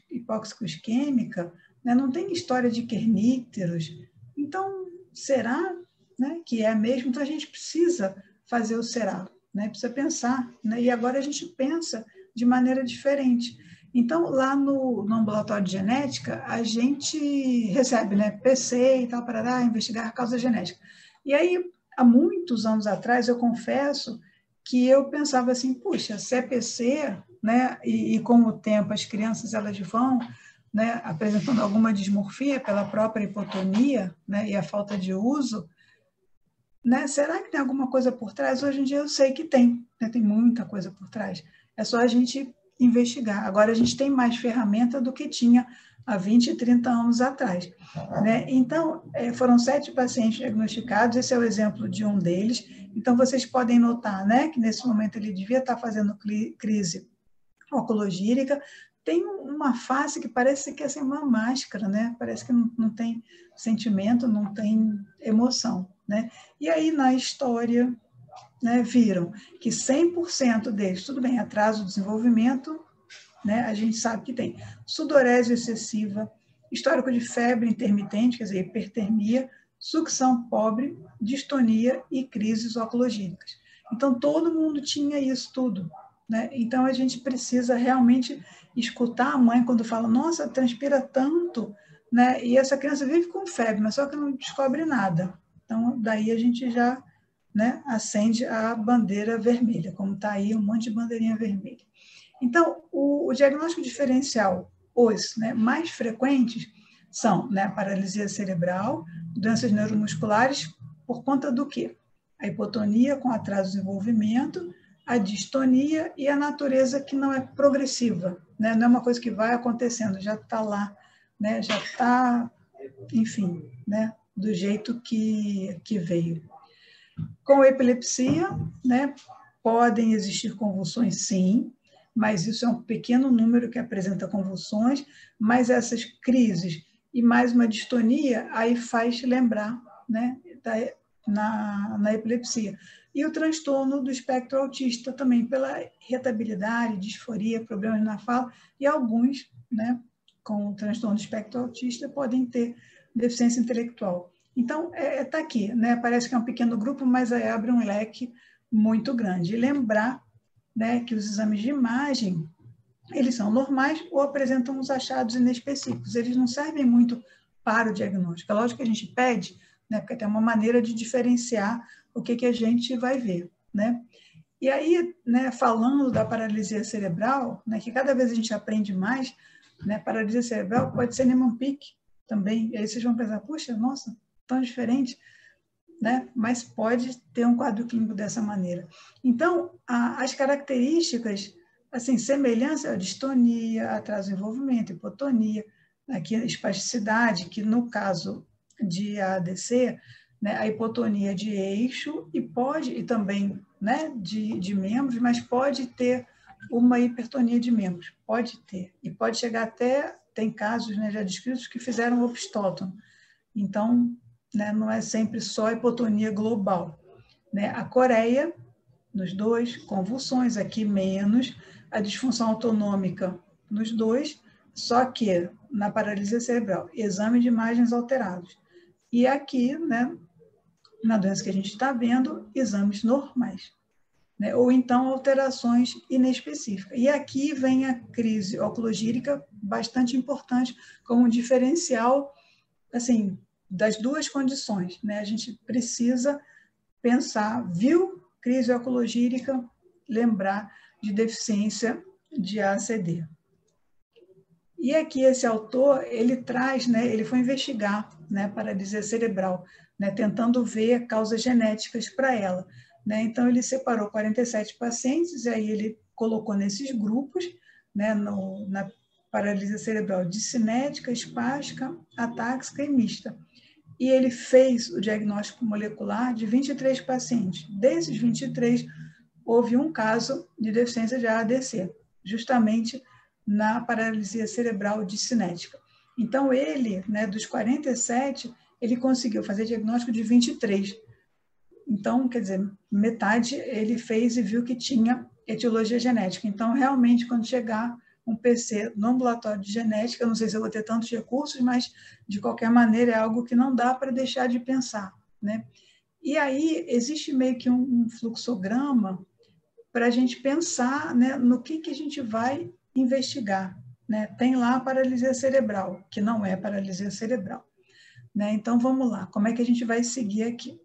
hipóxico-isquêmica, né, não tem história de kerníteros? Então, será, né, que é mesmo? Então, a gente precisa fazer o será, né? Precisa pensar, né? E agora a gente pensa de maneira diferente. Então, lá no ambulatório de genética, a gente recebe, né, PC e tal, para investigar a causa genética. E aí, há muitos anos atrás, eu confesso que eu pensava assim, puxa, se é PC, né, e com o tempo as crianças elas vão, né, apresentando alguma dismorfia pela própria hipotonia, né, e a falta de uso, né, será que tem alguma coisa por trás? Hoje em dia eu sei que tem, né, tem muita coisa por trás. É só a gente investigar. Agora a gente tem mais ferramenta do que tinha há 20, 30 anos atrás, né? Então, foram 7 pacientes diagnosticados, esse é o exemplo de um deles. Então, vocês podem notar, né, que nesse momento ele devia estar fazendo crise oculogírica, tem uma face que parece que é assim, uma máscara, né? Parece que não tem sentimento, não tem emoção, né? E aí, na história, né, viram que 100% deles, tudo bem, atraso do desenvolvimento, né, a gente sabe que tem sudorese excessiva, histórico de febre intermitente, quer dizer, hipertermia, sucção pobre, distonia e crises oculogíricas. Então, todo mundo tinha isso tudo, né? Então, a gente precisa realmente escutar a mãe quando fala, nossa, transpira tanto, né? E essa criança vive com febre, mas só que não descobre nada. Então, daí a gente já, né, acende a bandeira vermelha, como está aí um monte de bandeirinha vermelha. Então, o diagnóstico diferencial, os, né, mais frequentes são, né, paralisia cerebral, doenças neuromusculares, por conta do quê? A hipotonia com atraso de desenvolvimento, a distonia e a natureza que não é progressiva, né? Não é uma coisa que vai acontecendo, já está lá, né? Já está, enfim, né? Do jeito que veio. Com epilepsia, né? Podem existir convulsões, sim, mas isso é um pequeno número que apresenta convulsões, mas essas crises e mais uma distonia, aí faz lembrar, né, na epilepsia. E o transtorno do espectro autista também, pela irritabilidade, disforia, problemas na fala, e alguns, né, com o transtorno do espectro autista, podem ter deficiência intelectual. Então, está aqui, né? Parece que é um pequeno grupo, mas aí abre um leque muito grande. E lembrar, né, que os exames de imagem, eles são normais ou apresentam uns achados inespecíficos. Eles não servem muito para o diagnóstico. É lógico que a gente pede, né, porque tem uma maneira de diferenciar o que a gente vai ver, né? E aí, né, falando da paralisia cerebral, né, que cada vez a gente aprende mais, né, paralisia cerebral pode ser Niemann-Pick também. E aí vocês vão pensar, puxa, nossa, tão diferente, né? Mas pode ter um quadro clínico dessa maneira. Então, as características, assim, semelhança, distonia, atraso de desenvolvimento, hipotonia, aqui a espasticidade, que no caso de ADC, né, a hipotonia de eixo e também, né, de membros, mas pode ter uma hipertonia de membros, pode ter, e pode chegar até, tem casos, né, já descritos que fizeram opistótomo. Então, né, não é sempre só hipotonia global, né? A coreia, nos dois, convulsões, aqui menos, a disfunção autonômica nos dois, só que na paralisia cerebral, exame de imagens alterados. E aqui, né, na doença que a gente está vendo, exames normais, né? Ou então alterações inespecíficas. E aqui vem a crise oculogírica, bastante importante, como um diferencial, assim, das duas condições, né? A gente precisa pensar, viu crise oculogírica, lembrar de deficiência de ACD. E aqui esse autor, ele traz, né, ele foi investigar, né, paralisia cerebral, né, tentando ver causas genéticas para ela, né? Então ele separou 47 pacientes e aí ele colocou nesses grupos, né, na paralisia cerebral discinética, espástica, atáxica e mista. E ele fez o diagnóstico molecular de 23 pacientes. Desses 23, houve um caso de deficiência de AADC, justamente na paralisia cerebral discinética. Então, ele, né, dos 47, ele conseguiu fazer diagnóstico de 23. Então, quer dizer, metade ele fez e viu que tinha etiologia genética. Então, realmente, quando chegar um PC no ambulatório de genética, eu não sei se eu vou ter tantos recursos, mas, de qualquer maneira, é algo que não dá para deixar de pensar, né? E aí, existe meio que um fluxograma para a gente pensar, né, no que a gente vai investigar, né? Tem lá a paralisia cerebral, que não é paralisia cerebral, né? Então, vamos lá, como é que a gente vai seguir aqui?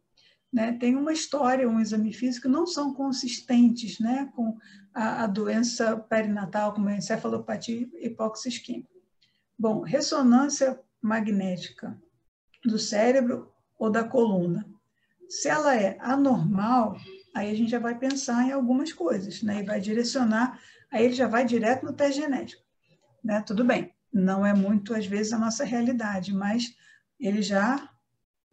Né? Tem uma história, um exame físico, não são consistentes, né, com a doença perinatal, como a encefalopatia hipóxia isquêmica. Bom, ressonância magnética do cérebro ou da coluna. Se ela é anormal, aí a gente já vai pensar em algumas coisas, né, e vai direcionar, aí ele já vai direto no teste genético, né? Tudo bem, não é muito, às vezes, a nossa realidade, mas ele já,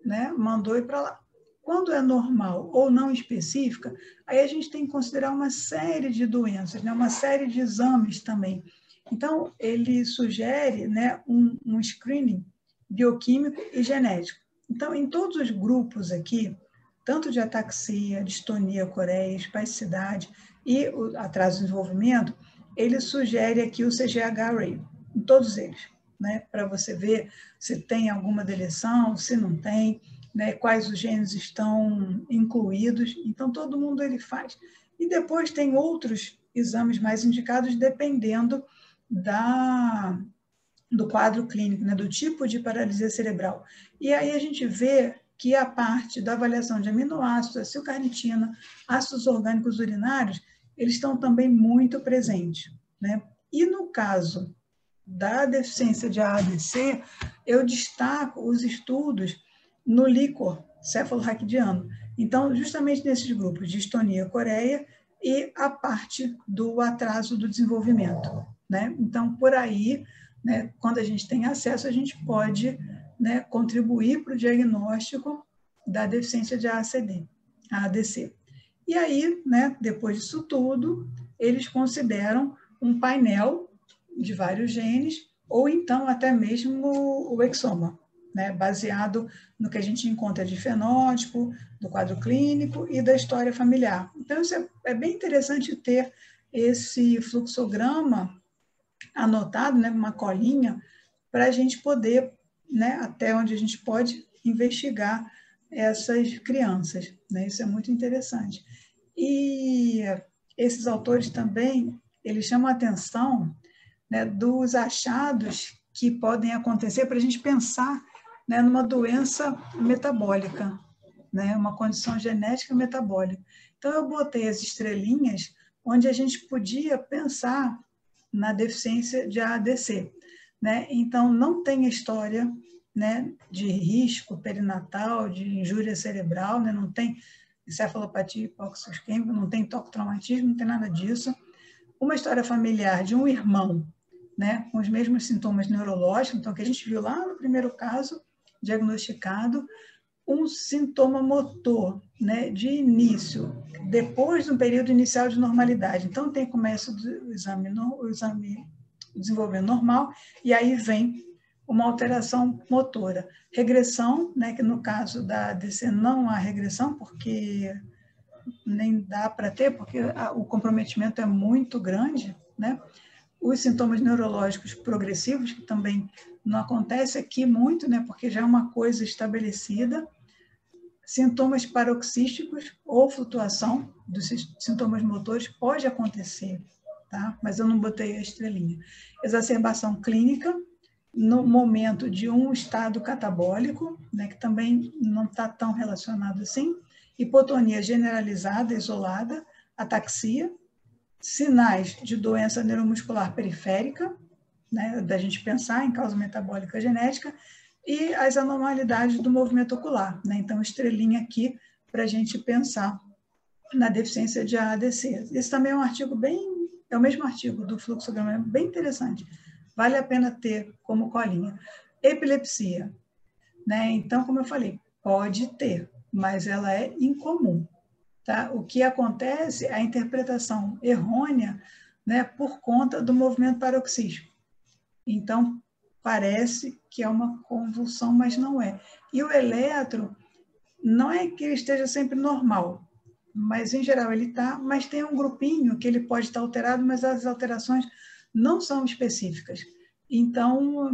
né, mandou ir para lá. Quando é normal ou não específica, aí a gente tem que considerar uma série de doenças, né? Uma série de exames também. Então, ele sugere, né, um screening bioquímico e genético. Então, em todos os grupos aqui, tanto de ataxia, distonia, coreia, espasticidade e o atraso de desenvolvimento, ele sugere aqui o CGH-Array, em todos eles, né? Para você ver se tem alguma deleção, se não tem, né, quais os genes estão incluídos. Então, todo mundo ele faz. E depois tem outros exames mais indicados, dependendo do quadro clínico, né, do tipo de paralisia cerebral. E aí a gente vê que a parte da avaliação de aminoácidos, acilcarnitina, ácidos orgânicos urinários, eles estão também muito presentes, né? E no caso da deficiência de AADC, eu destaco os estudos no líquor cefalorraquidiano. Então, justamente nesses grupos, distonia, coreia e a parte do atraso do desenvolvimento, né? Então, por aí, né, quando a gente tem acesso, a gente pode, né, contribuir para o diagnóstico da deficiência de ADC. E aí, né, depois disso tudo, eles consideram um painel de vários genes, ou então até mesmo o exoma, né, baseado no que a gente encontra de fenótipo, do quadro clínico e da história familiar. Então, isso é bem interessante ter esse fluxograma anotado, né, uma colinha, para a gente poder, né, até onde a gente pode investigar essas crianças, né? Isso é muito interessante. E esses autores também, eles chamam a atenção, né, dos achados que podem acontecer para a gente pensar, né, numa doença metabólica, né, uma condição genética metabólica. Então, eu botei as estrelinhas onde a gente podia pensar na deficiência de ADC, né? Então, não tem história, né, de risco perinatal, de injúria cerebral, né? Não tem encefalopatia hipoxia-isquêmica, não tem tocotraumatismo, não tem nada disso. Uma história familiar de um irmão, né, com os mesmos sintomas neurológicos, então, que a gente viu lá no primeiro caso, diagnosticado, um sintoma motor, né, de início, depois de um período inicial de normalidade. Então, tem começo do exame desenvolvimento normal, e aí vem uma alteração motora. Regressão, né, que no caso da ADC não há regressão, porque nem dá para ter, porque o comprometimento é muito grande, né? Os sintomas neurológicos progressivos, que também não acontece aqui muito, né, porque já é uma coisa estabelecida. Sintomas paroxísticos ou flutuação dos sintomas motores pode acontecer, tá? Mas eu não botei a estrelinha. Exacerbação clínica no momento de um estado catabólico, né, que também não está tão relacionado assim. Hipotonia generalizada, isolada, ataxia, sinais de doença neuromuscular periférica, né, da gente pensar em causa metabólica genética, e as anormalidades do movimento ocular, né? Então, estrelinha aqui para a gente pensar na deficiência de ADC. Esse também é um artigo é o mesmo artigo do fluxograma, é bem interessante. Vale a pena ter como colinha. Epilepsia, né? Então, como eu falei, pode ter, mas ela é incomum, tá? O que acontece é a interpretação errônea, né, por conta do movimento paroxístico. Então, parece que é uma convulsão, mas não é. E o eletro, não é que ele esteja sempre normal, mas em geral ele está, mas tem um grupinho que ele pode estar alterado, mas as alterações não são específicas. Então,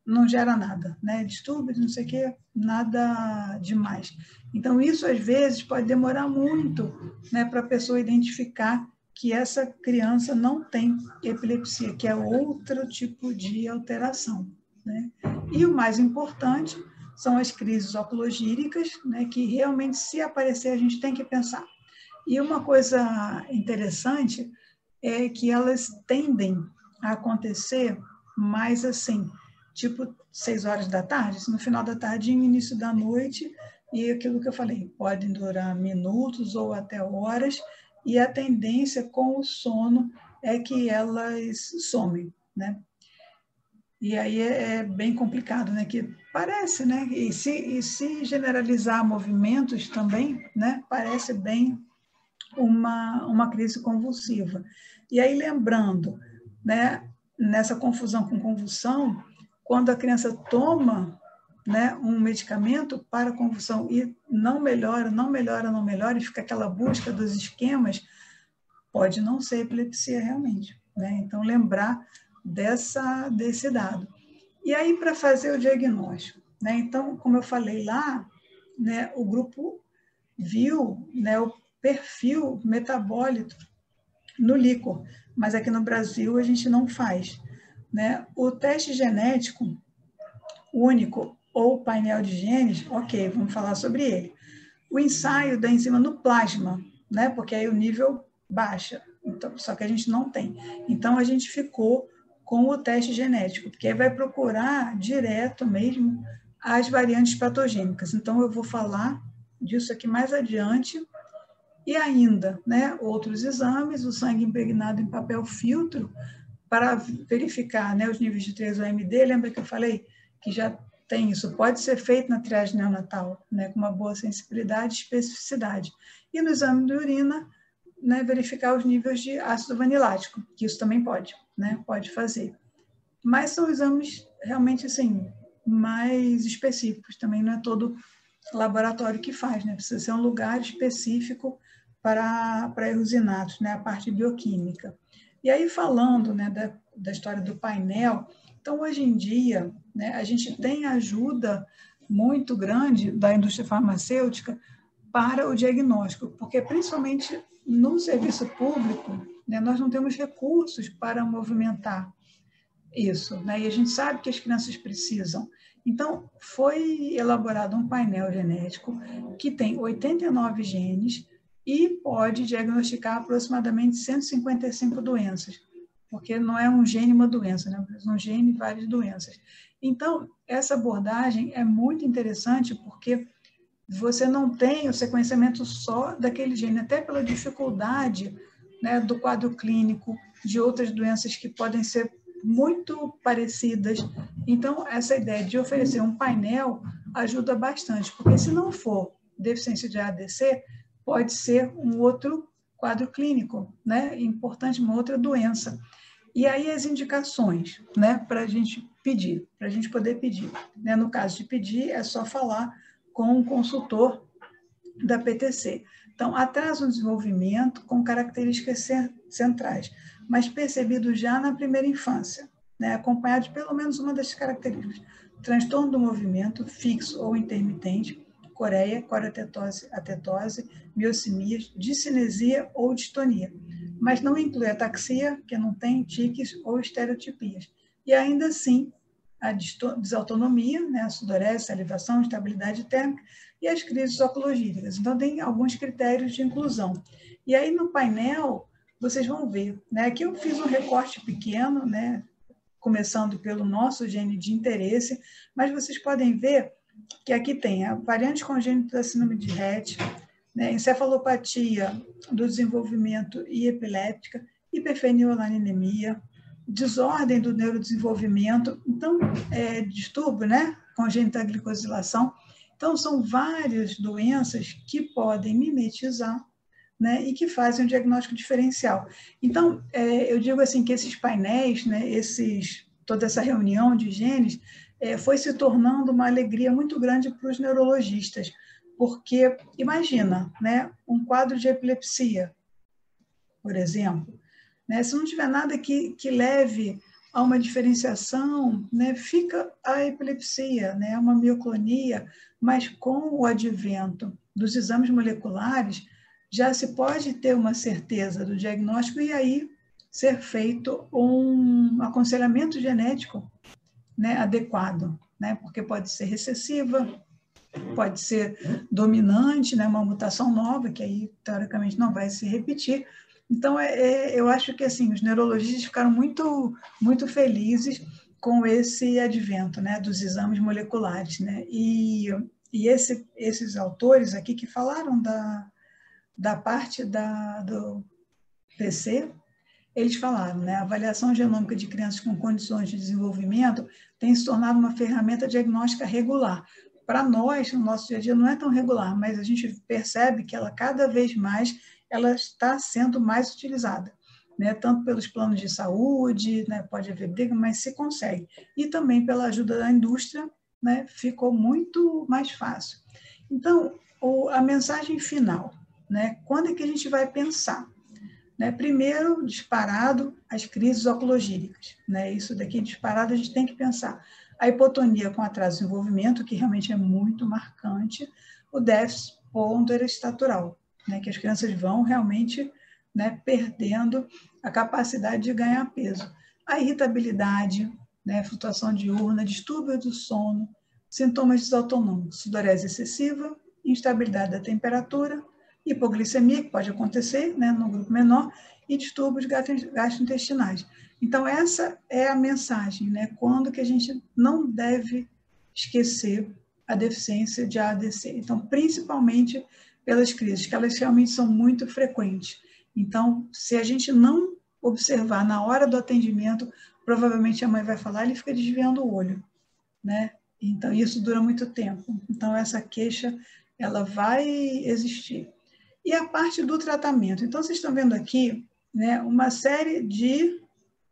não gera nada, né? Distúrbios, não sei o quê, nada demais. Então, isso às vezes pode demorar muito, né, para a pessoa identificar que essa criança não tem epilepsia, que é outro tipo de alteração, né? E o mais importante são as crises oculogíricas, né, que realmente, se aparecer, a gente tem que pensar. E uma coisa interessante é que elas tendem a acontecer mais assim, tipo 6 horas da tarde, no final da tarde e no início da noite, e aquilo que eu falei, podem durar minutos ou até horas, e a tendência com o sono é que elas somem, né? E aí é bem complicado, né? Que parece, né? E se generalizar movimentos também, né? Parece bem uma crise convulsiva. E aí, lembrando, né? Nessa confusão com convulsão, quando a criança toma, né, um medicamento para convulsão e não melhora, e fica aquela busca dos esquemas, pode não ser epilepsia realmente, né? Então, lembrar desse dado. E aí, para fazer o diagnóstico, né? Então, como eu falei lá, né, o grupo viu, né, o perfil metabólico no líquor, mas aqui no Brasil a gente não faz, né? O teste genético único ou painel de genes, ok, vamos falar sobre ele. O ensaio da enzima no plasma, né? Porque aí o nível baixa, então, só que a gente não tem. Então, a gente ficou com o teste genético, porque aí vai procurar direto mesmo as variantes patogênicas. Então, eu vou falar disso aqui mais adiante, E ainda, né, outros exames, o sangue impregnado em papel filtro, para verificar, né, os níveis de 3-OMD, lembra que eu falei que já tem isso, pode ser feito na triagem neonatal, né, com uma boa sensibilidade e especificidade. E no exame de urina, né, verificar os níveis de ácido vanilático, que isso também pode, né, pode fazer. Mas são exames realmente, assim, mais específicos, também não é todo laboratório que faz, né, precisa ser um lugar específico para erros inatos, né, a parte bioquímica. E aí, falando, né, da história do painel, então, hoje em dia, né, a gente tem ajuda muito grande da indústria farmacêutica para o diagnóstico, porque, principalmente no serviço público, né, nós não temos recursos para movimentar isso, né, e a gente sabe que as crianças precisam. Então, foi elaborado um painel genético que tem 89 genes, e pode diagnosticar aproximadamente 155 doenças, porque não é um gene uma doença, né? É um gene e várias doenças. Então, essa abordagem é muito interessante porque você não tem o sequenciamento só daquele gene, até pela dificuldade, né, do quadro clínico, de outras doenças que podem ser muito parecidas. Então, essa ideia de oferecer um painel ajuda bastante, porque se não for deficiência de ADC, pode ser um outro quadro clínico, né? Importante, uma outra doença. E aí as indicações, né? Para a gente pedir, para a gente poder pedir. Né? No caso de pedir, é só falar com o consultor da PTC. Então, atraso no desenvolvimento com características centrais, mas percebido já na primeira infância, né? Acompanhado de pelo menos uma das características: transtorno do movimento fixo ou intermitente, coreia, coreotetose, atetose, miocimias, discinesia ou distonia, mas não inclui ataxia, que não tem tiques ou estereotipias. E ainda assim, a desautonomia, né, a sudorese, salivação, instabilidade térmica e as crises oculogíricas. Então, tem alguns critérios de inclusão. E aí, no painel, vocês vão ver, né, aqui eu fiz um recorte pequeno, né, começando pelo nosso gene de interesse, mas vocês podem ver que aqui tem a variante congênita da síndrome de Rett, né, encefalopatia do desenvolvimento e epiléptica, hiperfenilalanemia, desordem do neurodesenvolvimento, então, distúrbio, né, congênita glicosilação. Então, são várias doenças que podem mimetizar, né, e que fazem um diagnóstico diferencial. Então, eu digo assim que esses painéis, né, toda essa reunião de genes, foi se tornando uma alegria muito grande para os neurologistas, porque, imagina, né, um quadro de epilepsia, por exemplo, né, se não tiver nada que leve a uma diferenciação, né, fica a epilepsia, né, uma mioclonia, mas com o advento dos exames moleculares, já se pode ter uma certeza do diagnóstico e aí ser feito um aconselhamento genético, né, adequado, né, porque pode ser recessiva, pode ser dominante, né, uma mutação nova, que aí, teoricamente, não vai se repetir. Então, eu acho que assim, os neurologistas ficaram muito, muito felizes com esse advento, né, dos exames moleculares. Né? E esses autores aqui que falaram da parte do PC, eles falaram, né, a avaliação genômica de crianças com condições de desenvolvimento tem se tornado uma ferramenta diagnóstica regular. Para nós, no nosso dia a dia, não é tão regular, mas a gente percebe que ela cada vez mais ela está sendo mais utilizada, né? Tanto pelos planos de saúde, né? Pode haver briga, mas se consegue. E também pela ajuda da indústria, né? Ficou muito mais fácil. Então, a mensagem final, né? Quando é que a gente vai pensar? Né? Primeiro, disparado, as crises oculogíricas. Né? Isso daqui, disparado, a gente tem que pensar. A hipotonia com atraso de desenvolvimento, que realmente é muito marcante, o déficit ponderostatural, né? Que as crianças vão realmente, né, perdendo a capacidade de ganhar peso. A irritabilidade, né, flutuação diurna, distúrbio do sono, sintomas desautonômicos, sudorese excessiva, instabilidade da temperatura, hipoglicemia, que pode acontecer, né, no grupo menor, e distúrbios gastrointestinais. Então, essa é a mensagem, né? Quando que a gente não deve esquecer a deficiência de ADC. Então, principalmente pelas crises, que elas realmente são muito frequentes. Então, se a gente não observar na hora do atendimento, provavelmente a mãe vai falar, ele fica desviando o olho, né? Então, isso dura muito tempo. Então, essa queixa, ela vai existir. E a parte do tratamento. Então, vocês estão vendo aqui, né, uma série de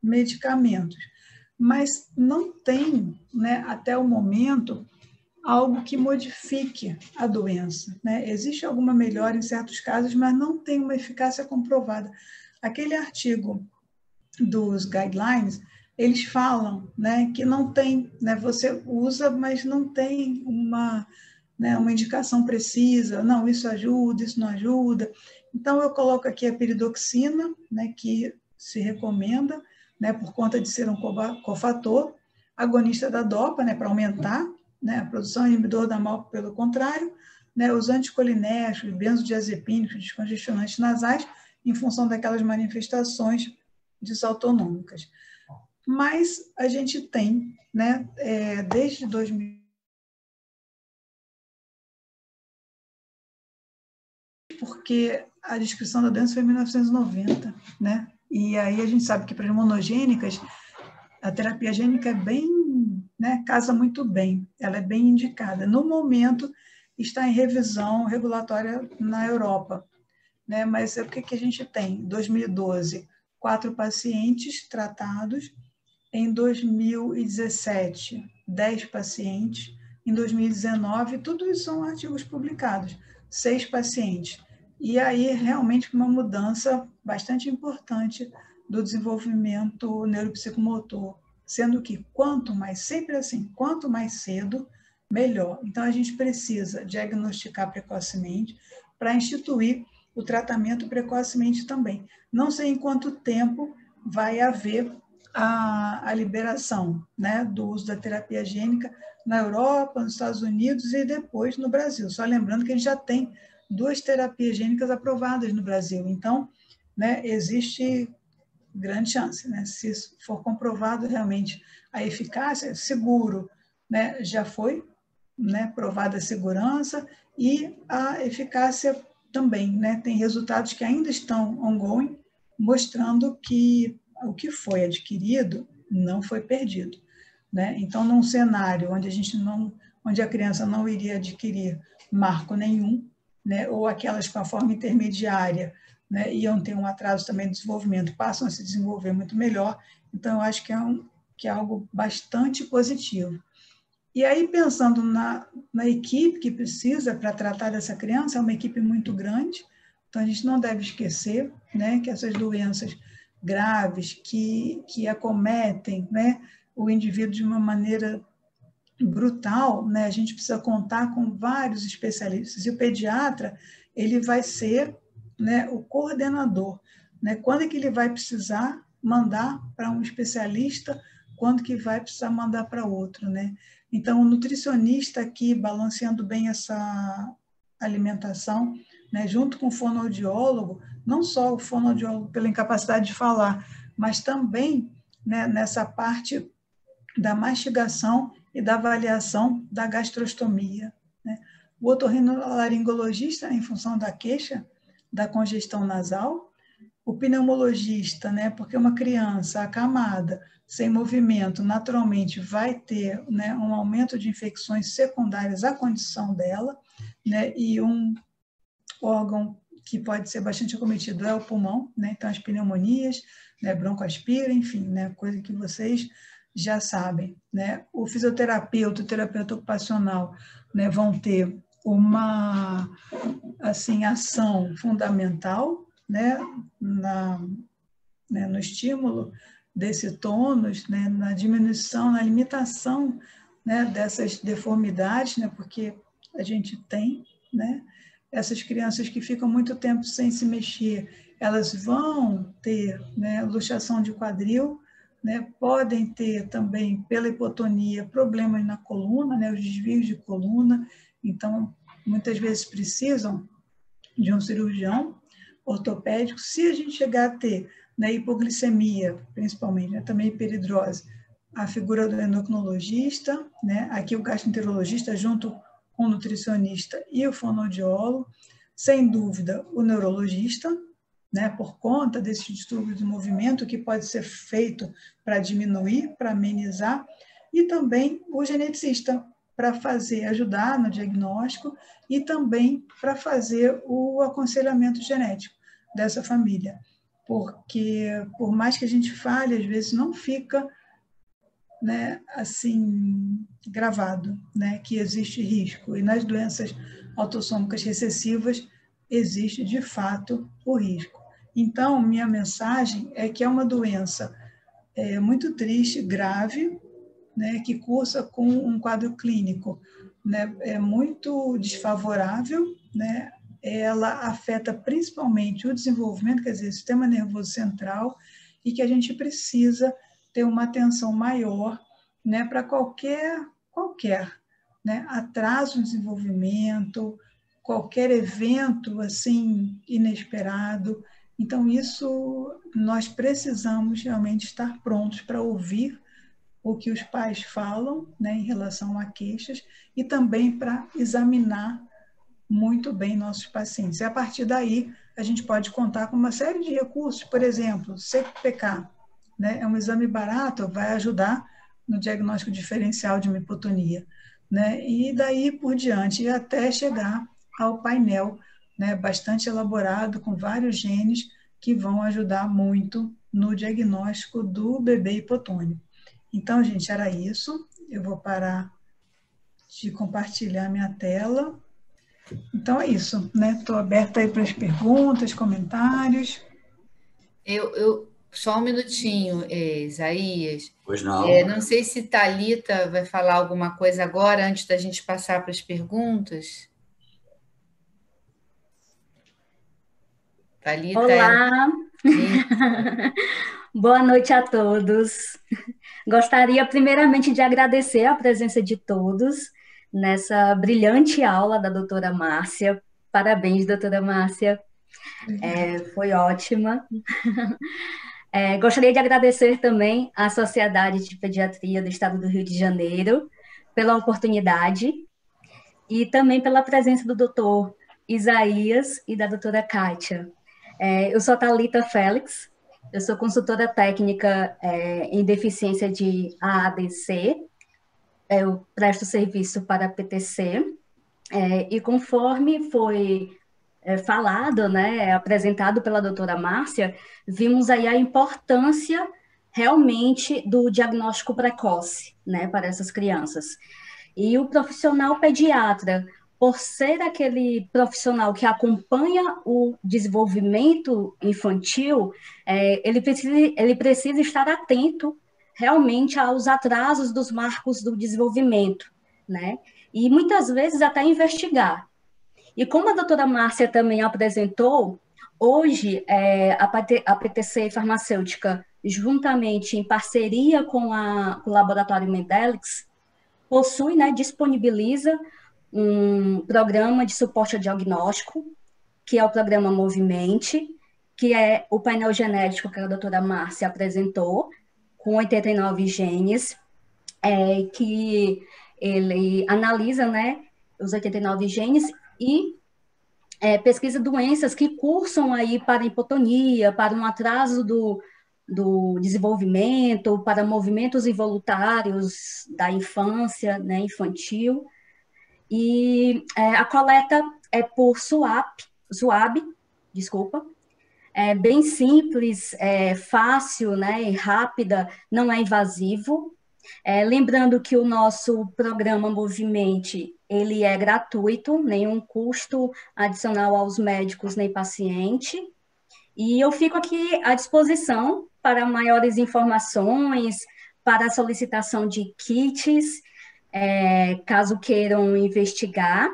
medicamentos, mas não tem, né, até o momento, algo que modifique a doença, né? Existe alguma melhora em certos casos, mas não tem uma eficácia comprovada. Aquele artigo dos guidelines, eles falam, né, que não tem, né, você usa, mas não tem uma, né, uma indicação precisa, não, isso ajuda, isso não ajuda. Então, eu coloco aqui a piridoxina, né, que se recomenda, né, por conta de ser um cofator, agonista da DOPA, né, para aumentar, né, a produção inibidor da MALPA, pelo contrário, né, os anticolinérgicos, benzodiazepínicos, descongestionantes nasais, em função daquelas manifestações desautonômicas. Mas a gente tem, né, desde 2000, porque a descrição da doença foi em 1990, né? E aí a gente sabe que para as monogênicas, a terapia gênica é bem, né, casa muito bem, ela é bem indicada. No momento, está em revisão regulatória na Europa, né? Mas o que a gente tem? Em 2012, 4 pacientes tratados. Em 2017, 10 pacientes. Em 2019, tudo isso são artigos publicados, 6 pacientes. E aí, realmente, uma mudança bastante importante do desenvolvimento neuropsicomotor, sendo que quanto mais, sempre assim, quanto mais cedo, melhor. Então, a gente precisa diagnosticar precocemente para instituir o tratamento precocemente também. Não sei em quanto tempo vai haver a liberação, né, do uso da terapia gênica na Europa, nos Estados Unidos e depois no Brasil. Só lembrando que a gente já tem 2 terapias gênicas aprovadas no Brasil. Então, né, existe grande chance, né, se isso for comprovado realmente a eficácia, seguro, né, já foi, né, provada a segurança e a eficácia também, né, tem resultados que ainda estão ongoing, mostrando que o que foi adquirido não foi perdido, né? Então, num cenário onde a criança não iria adquirir marco nenhum, né, ou aquelas com a forma intermediária, né, iam ter um atraso também de desenvolvimento, passam a se desenvolver muito melhor. Então, eu acho que é algo bastante positivo. E aí, pensando na equipe que precisa para tratar dessa criança, é uma equipe muito grande, então a gente não deve esquecer, né, que essas doenças graves que acometem, né, o indivíduo de uma maneira brutal, né, a gente precisa contar com vários especialistas. E o pediatra, ele vai ser, né, o coordenador, né, quando é que ele vai precisar mandar para um especialista, quando que vai precisar mandar para outro, né? Então, o nutricionista aqui, balanceando bem essa alimentação, né, junto com o fonoaudiólogo, não só o fonoaudiólogo pela incapacidade de falar, mas também, né, nessa parte da mastigação e da avaliação da gastrostomia, né? O otorrinolaringologista, em função da queixa da congestão nasal, o pneumologista, né, porque uma criança acamada, sem movimento, naturalmente vai ter, né, um aumento de infecções secundárias à condição dela, né, e um órgão que pode ser bastante acometido é o pulmão, né, então as pneumonias, né, broncoaspira, enfim, né, coisa que vocês já sabem, né. O fisioterapeuta, o terapeuta ocupacional, né, vão ter uma, assim, ação fundamental, né, no estímulo desse tônus, né, na diminuição, na limitação, né, dessas deformidades, né, porque a gente tem, né, essas crianças que ficam muito tempo sem se mexer, elas vão ter, né, luxação de quadril, né, podem ter também, pela hipotonia, problemas na coluna, né, os desvios de coluna, então, muitas vezes precisam de um cirurgião ortopédico. Se a gente chegar a ter, né, hipoglicemia, principalmente, né, também hiperidrose, a figura do endocrinologista, né, aqui o gastroenterologista junto com o nutricionista e o fonoaudiólogo. sem dúvida, o neurologista, né, por conta desse distúrbio do movimento, que pode ser feito para diminuir, para amenizar, e também o geneticista, para ajudar no diagnóstico e também para fazer o aconselhamento genético dessa família. Porque, por mais que a gente fale, às vezes não fica, né, assim, gravado, né, que existe risco. E nas doenças autossômicas recessivas existe, de fato, o risco. Então, minha mensagem é que é uma doença muito triste, grave, né, que cursa com um quadro clínico, né, muito desfavorável, né, ela afeta principalmente o desenvolvimento, quer dizer, o sistema nervoso central, e que a gente precisa ter uma atenção maior, né, para qualquer, né, atraso no desenvolvimento, qualquer evento assim inesperado. Então, isso nós precisamos realmente estar prontos para ouvir o que os pais falam, né, em relação a queixas, e também para examinar muito bem nossos pacientes. E a partir daí, a gente pode contar com uma série de recursos, por exemplo, CPK, né, é um exame barato, vai ajudar no diagnóstico diferencial de uma hipotonia, né, e daí por diante, até chegar ao painel, né, bastante elaborado, com vários genes que vão ajudar muito no diagnóstico do bebê hipotônico. Então, gente, era isso. Eu vou parar de compartilhar minha tela. Então, é isso, né? Estou aberta aí para as perguntas, comentários. Só um minutinho, Isaías. Pois não. Não sei se Thalita vai falar alguma coisa agora, antes da gente passar para as perguntas. Thalita. Olá! Boa noite a todos. Gostaria primeiramente de agradecer a presença de todos nessa brilhante aula da doutora Márcia. Parabéns, doutora Márcia. Foi ótima. Gostaria de agradecer também à Sociedade de Pediatria do Estado do Rio de Janeiro pela oportunidade e também pela presença do doutor Isaías e da doutora Kátia. Eu sou a Thalita Félix, eu sou consultora técnica em deficiência de AADC, eu presto serviço para a PTC, e conforme foi falado, né, apresentado pela doutora Márcia, vimos aí a importância realmente do diagnóstico precoce, né, para essas crianças. E o profissional pediatra, por ser aquele profissional que acompanha o desenvolvimento infantil, ele precisa estar atento realmente aos atrasos dos marcos do desenvolvimento, né? E muitas vezes até investigar. E como a doutora Márcia também apresentou, hoje a PTC Farmacêutica, juntamente em parceria com o Laboratório Mendelix, possui, né, disponibiliza um programa de suporte ao diagnóstico, que é o programa Movimente, que é o painel genético que a doutora Márcia apresentou, com 89 genes, que ele analisa, né, os 89 genes e pesquisa doenças que cursam aí para hipotonia, para um atraso do desenvolvimento, para movimentos involuntários da infância, né, infantil. E a coleta é por SWAB, desculpa. É bem simples, fácil, né, e rápida, não é invasivo. Lembrando que o nosso programa Movimente, ele é gratuito, nenhum custo adicional aos médicos nem paciente. E eu fico aqui à disposição para maiores informações, para a solicitação de kits, caso queiram investigar.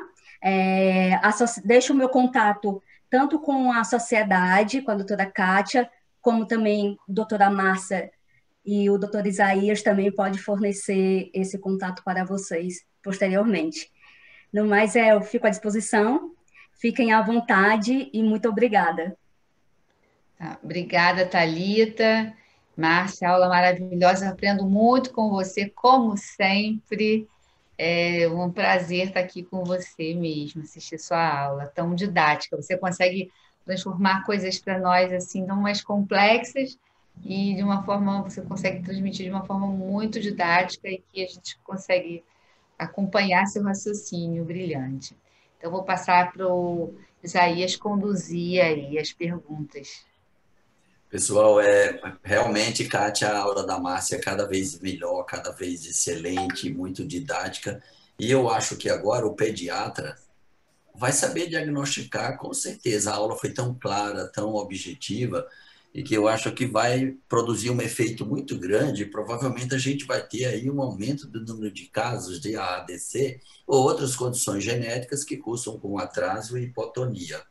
Deixo o meu contato tanto com a sociedade, com a doutora Kátia, como também a doutora Márcia e o doutor Isaías também pode fornecer esse contato para vocês posteriormente. No mais, eu fico à disposição, fiquem à vontade e muito obrigada. Obrigada, Thalita. Márcia, aula maravilhosa, aprendo muito com você, como sempre. É um prazer estar aqui com você mesmo, assistir sua aula tão didática. Você consegue transformar coisas para nós assim não mais complexas e de uma forma você consegue transmitir de uma forma muito didática e que a gente consegue acompanhar seu raciocínio brilhante. Então, vou passar para o Isaías conduzir aí as perguntas. Pessoal, realmente, Kátia, a aula da Márcia é cada vez melhor, cada vez excelente, muito didática. E eu acho que agora o pediatra vai saber diagnosticar, com certeza. A aula foi tão clara, tão objetiva, e que eu acho que vai produzir um efeito muito grande. Provavelmente a gente vai ter aí um aumento do número de casos de AADC ou outras condições genéticas que cursam com atraso e hipotonia.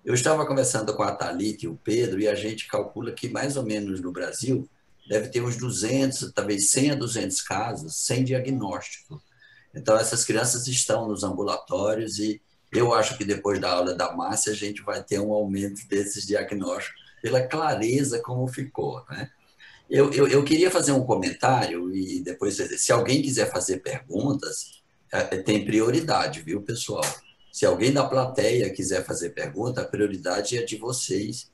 Eu estava conversando com a Thalita e o Pedro, e a gente calcula que mais ou menos no Brasil deve ter uns 200, talvez 100 a 200 casos sem diagnóstico. Então, essas crianças estão nos ambulatórios e eu acho que depois da aula da Márcia a gente vai ter um aumento desses diagnósticos pela clareza como ficou, né? Eu queria fazer um comentário e depois, se alguém quiser fazer perguntas, tem prioridade, viu, pessoal? Se alguém da plateia quiser fazer pergunta, a prioridade é de vocês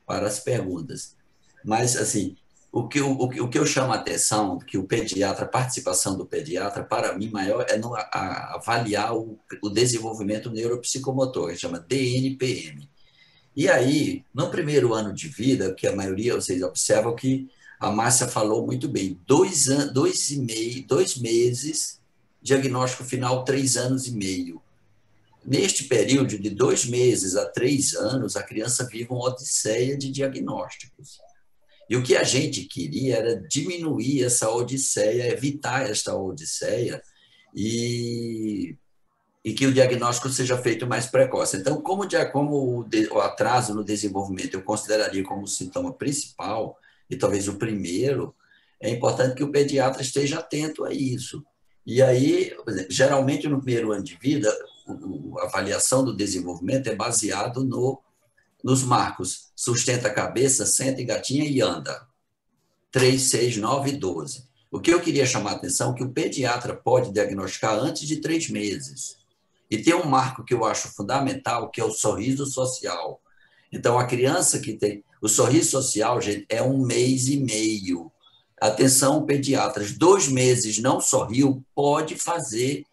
para as perguntas. Mas, assim, o que eu chamo a atenção, que o pediatra, a participação do pediatra, para mim, maior é no, avaliar o desenvolvimento neuropsicomotor, que chama DNPM. E aí, no primeiro ano de vida, que a maioria, vocês observam que a Márcia falou muito bem, 2 meses, diagnóstico final 3 anos e meio. Neste período de 2 meses a 3 anos, a criança vive uma odisseia de diagnósticos. E o que a gente queria era diminuir essa odisseia, evitar esta odisseia e que o diagnóstico seja feito mais precoce. Então, como o atraso no desenvolvimento eu consideraria como o sintoma principal, e talvez o primeiro, é importante que o pediatra esteja atento a isso. E aí, geralmente, no primeiro ano de vida, a avaliação do desenvolvimento é baseado nos marcos sustenta a cabeça, senta, engatinha e anda. 3, 6, 9 e 12. O que eu queria chamar a atenção é que o pediatra pode diagnosticar antes de 3 meses. E tem um marco que eu acho fundamental, que é o sorriso social. Então, a criança que tem... O sorriso social, gente, é 1 mês e meio. Atenção, pediatras, 2 meses não sorriu, pode fazer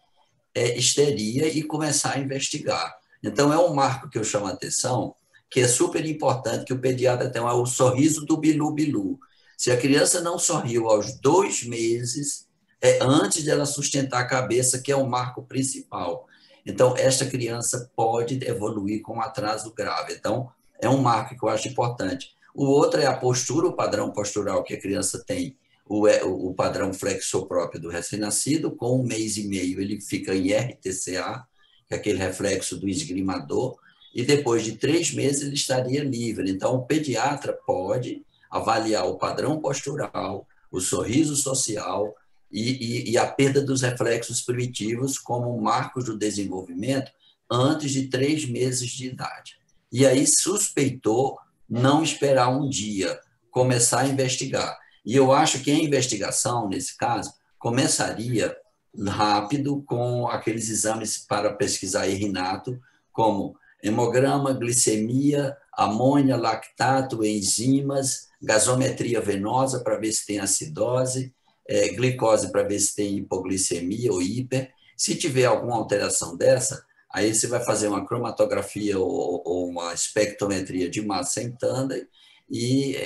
histeria e começar a investigar. Então, é um marco que eu chamo a atenção, que é super importante que o pediatra tenha o sorriso do bilu-bilu. Se a criança não sorriu aos 2 meses, é antes dela sustentar a cabeça, que é o marco principal. Então, esta criança pode evoluir com atraso grave. Então, é um marco que eu acho importante. O outro é a postura, o padrão postural que a criança tem, o padrão flexopróprio do recém-nascido, com 1 mês e meio ele fica em RTCA, que é aquele reflexo do esgrimador, e depois de 3 meses ele estaria livre. Então, o pediatra pode avaliar o padrão postural, o sorriso social e a perda dos reflexos primitivos como marcos do desenvolvimento antes de 3 meses de idade. E aí, suspeitou, não esperar um dia, começar a investigar. E eu acho que a investigação, nesse caso, começaria rápido com aqueles exames para pesquisar erinato, como hemograma, glicemia, amônia, lactato, enzimas, gasometria venosa para ver se tem acidose, glicose para ver se tem hipoglicemia ou hiper. Se tiver alguma alteração dessa, aí você vai fazer uma cromatografia ou uma espectrometria de massa em tandem e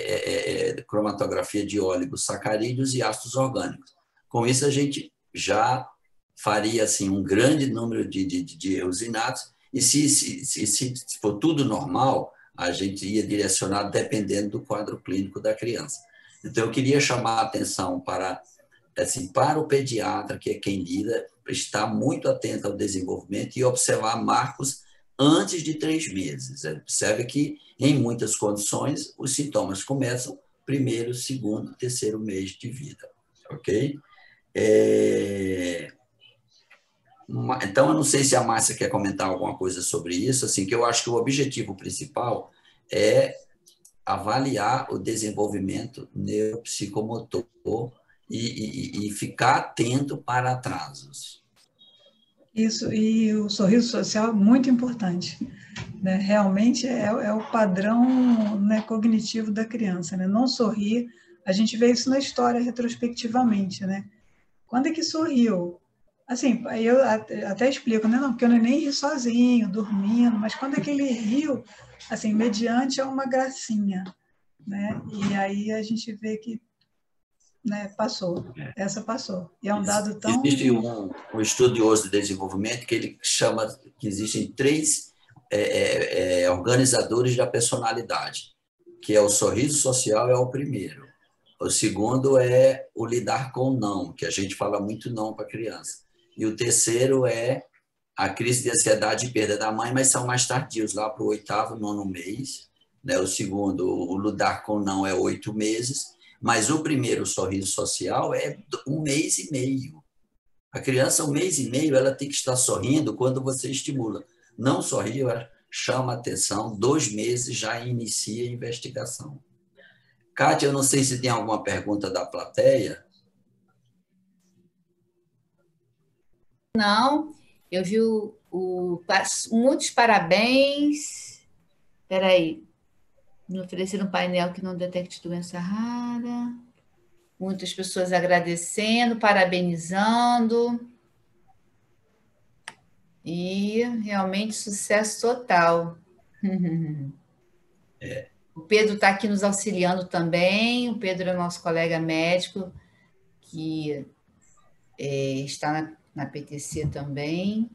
cromatografia de oligosacarídeos e ácidos orgânicos. Com isso, a gente já faria assim, um grande número de erros inatos e se for tudo normal, a gente ia direcionar dependendo do quadro clínico da criança. Então, eu queria chamar a atenção para o pediatra, que é quem lida, estar muito atento ao desenvolvimento e observar marcos antes de 3 meses. Observe que, em muitas condições, os sintomas começam primeiro, segundo, terceiro mês de vida. Ok? Então, eu não sei se a Márcia quer comentar alguma coisa sobre isso, assim, que eu acho que o objetivo principal é avaliar o desenvolvimento neuropsicomotor e ficar atento para atrasos. Isso, e o sorriso social é muito importante, né? Realmente é o padrão, né, cognitivo da criança, né? Não sorrir, a gente vê isso na história retrospectivamente, né? Quando é que sorriu? Assim, aí eu até explico, né? Não, porque o neném ri sozinho, dormindo, mas quando é que ele riu, assim, mediante a uma gracinha, né? E aí a gente vê que, né, passou, essa passou. E é um dado Existe tão... um estudioso de desenvolvimento que ele chama que existem três organizadores da personalidade, que é o sorriso social, é o primeiro. O segundo é o lidar com o não, que a gente fala muito não para a criança. E o terceiro é a crise de ansiedade e perda da mãe, mas são mais tardios, lá para o 8º, 9º mês. Né? O segundo, o lidar com o não, é 8 meses. Mas o primeiro, o sorriso social, é 1 mês e meio. A criança, 1 mês e meio, ela tem que estar sorrindo quando você estimula. Não sorriu, ela chama atenção, 2 meses já inicia a investigação. Kátia, eu não sei se tem alguma pergunta da plateia. Não, eu vi muitos parabéns. Espera aí. Me ofereceram um painel que não detecte doença rara. Muitas pessoas agradecendo, parabenizando. E realmente sucesso total. O Pedro está aqui nos auxiliando também. O Pedro é nosso colega médico, que está na PTC também.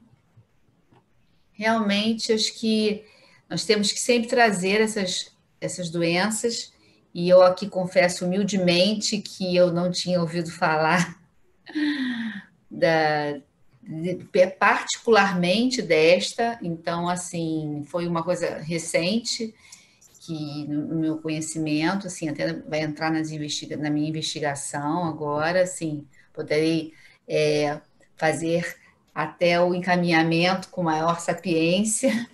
Realmente, acho que nós temos que sempre trazer essas doenças, e eu aqui confesso humildemente que eu não tinha ouvido falar particularmente desta, então, assim, foi uma coisa recente, que no meu conhecimento, assim, até vai entrar na minha investigação agora, assim, poderei fazer até o encaminhamento com maior sapiência.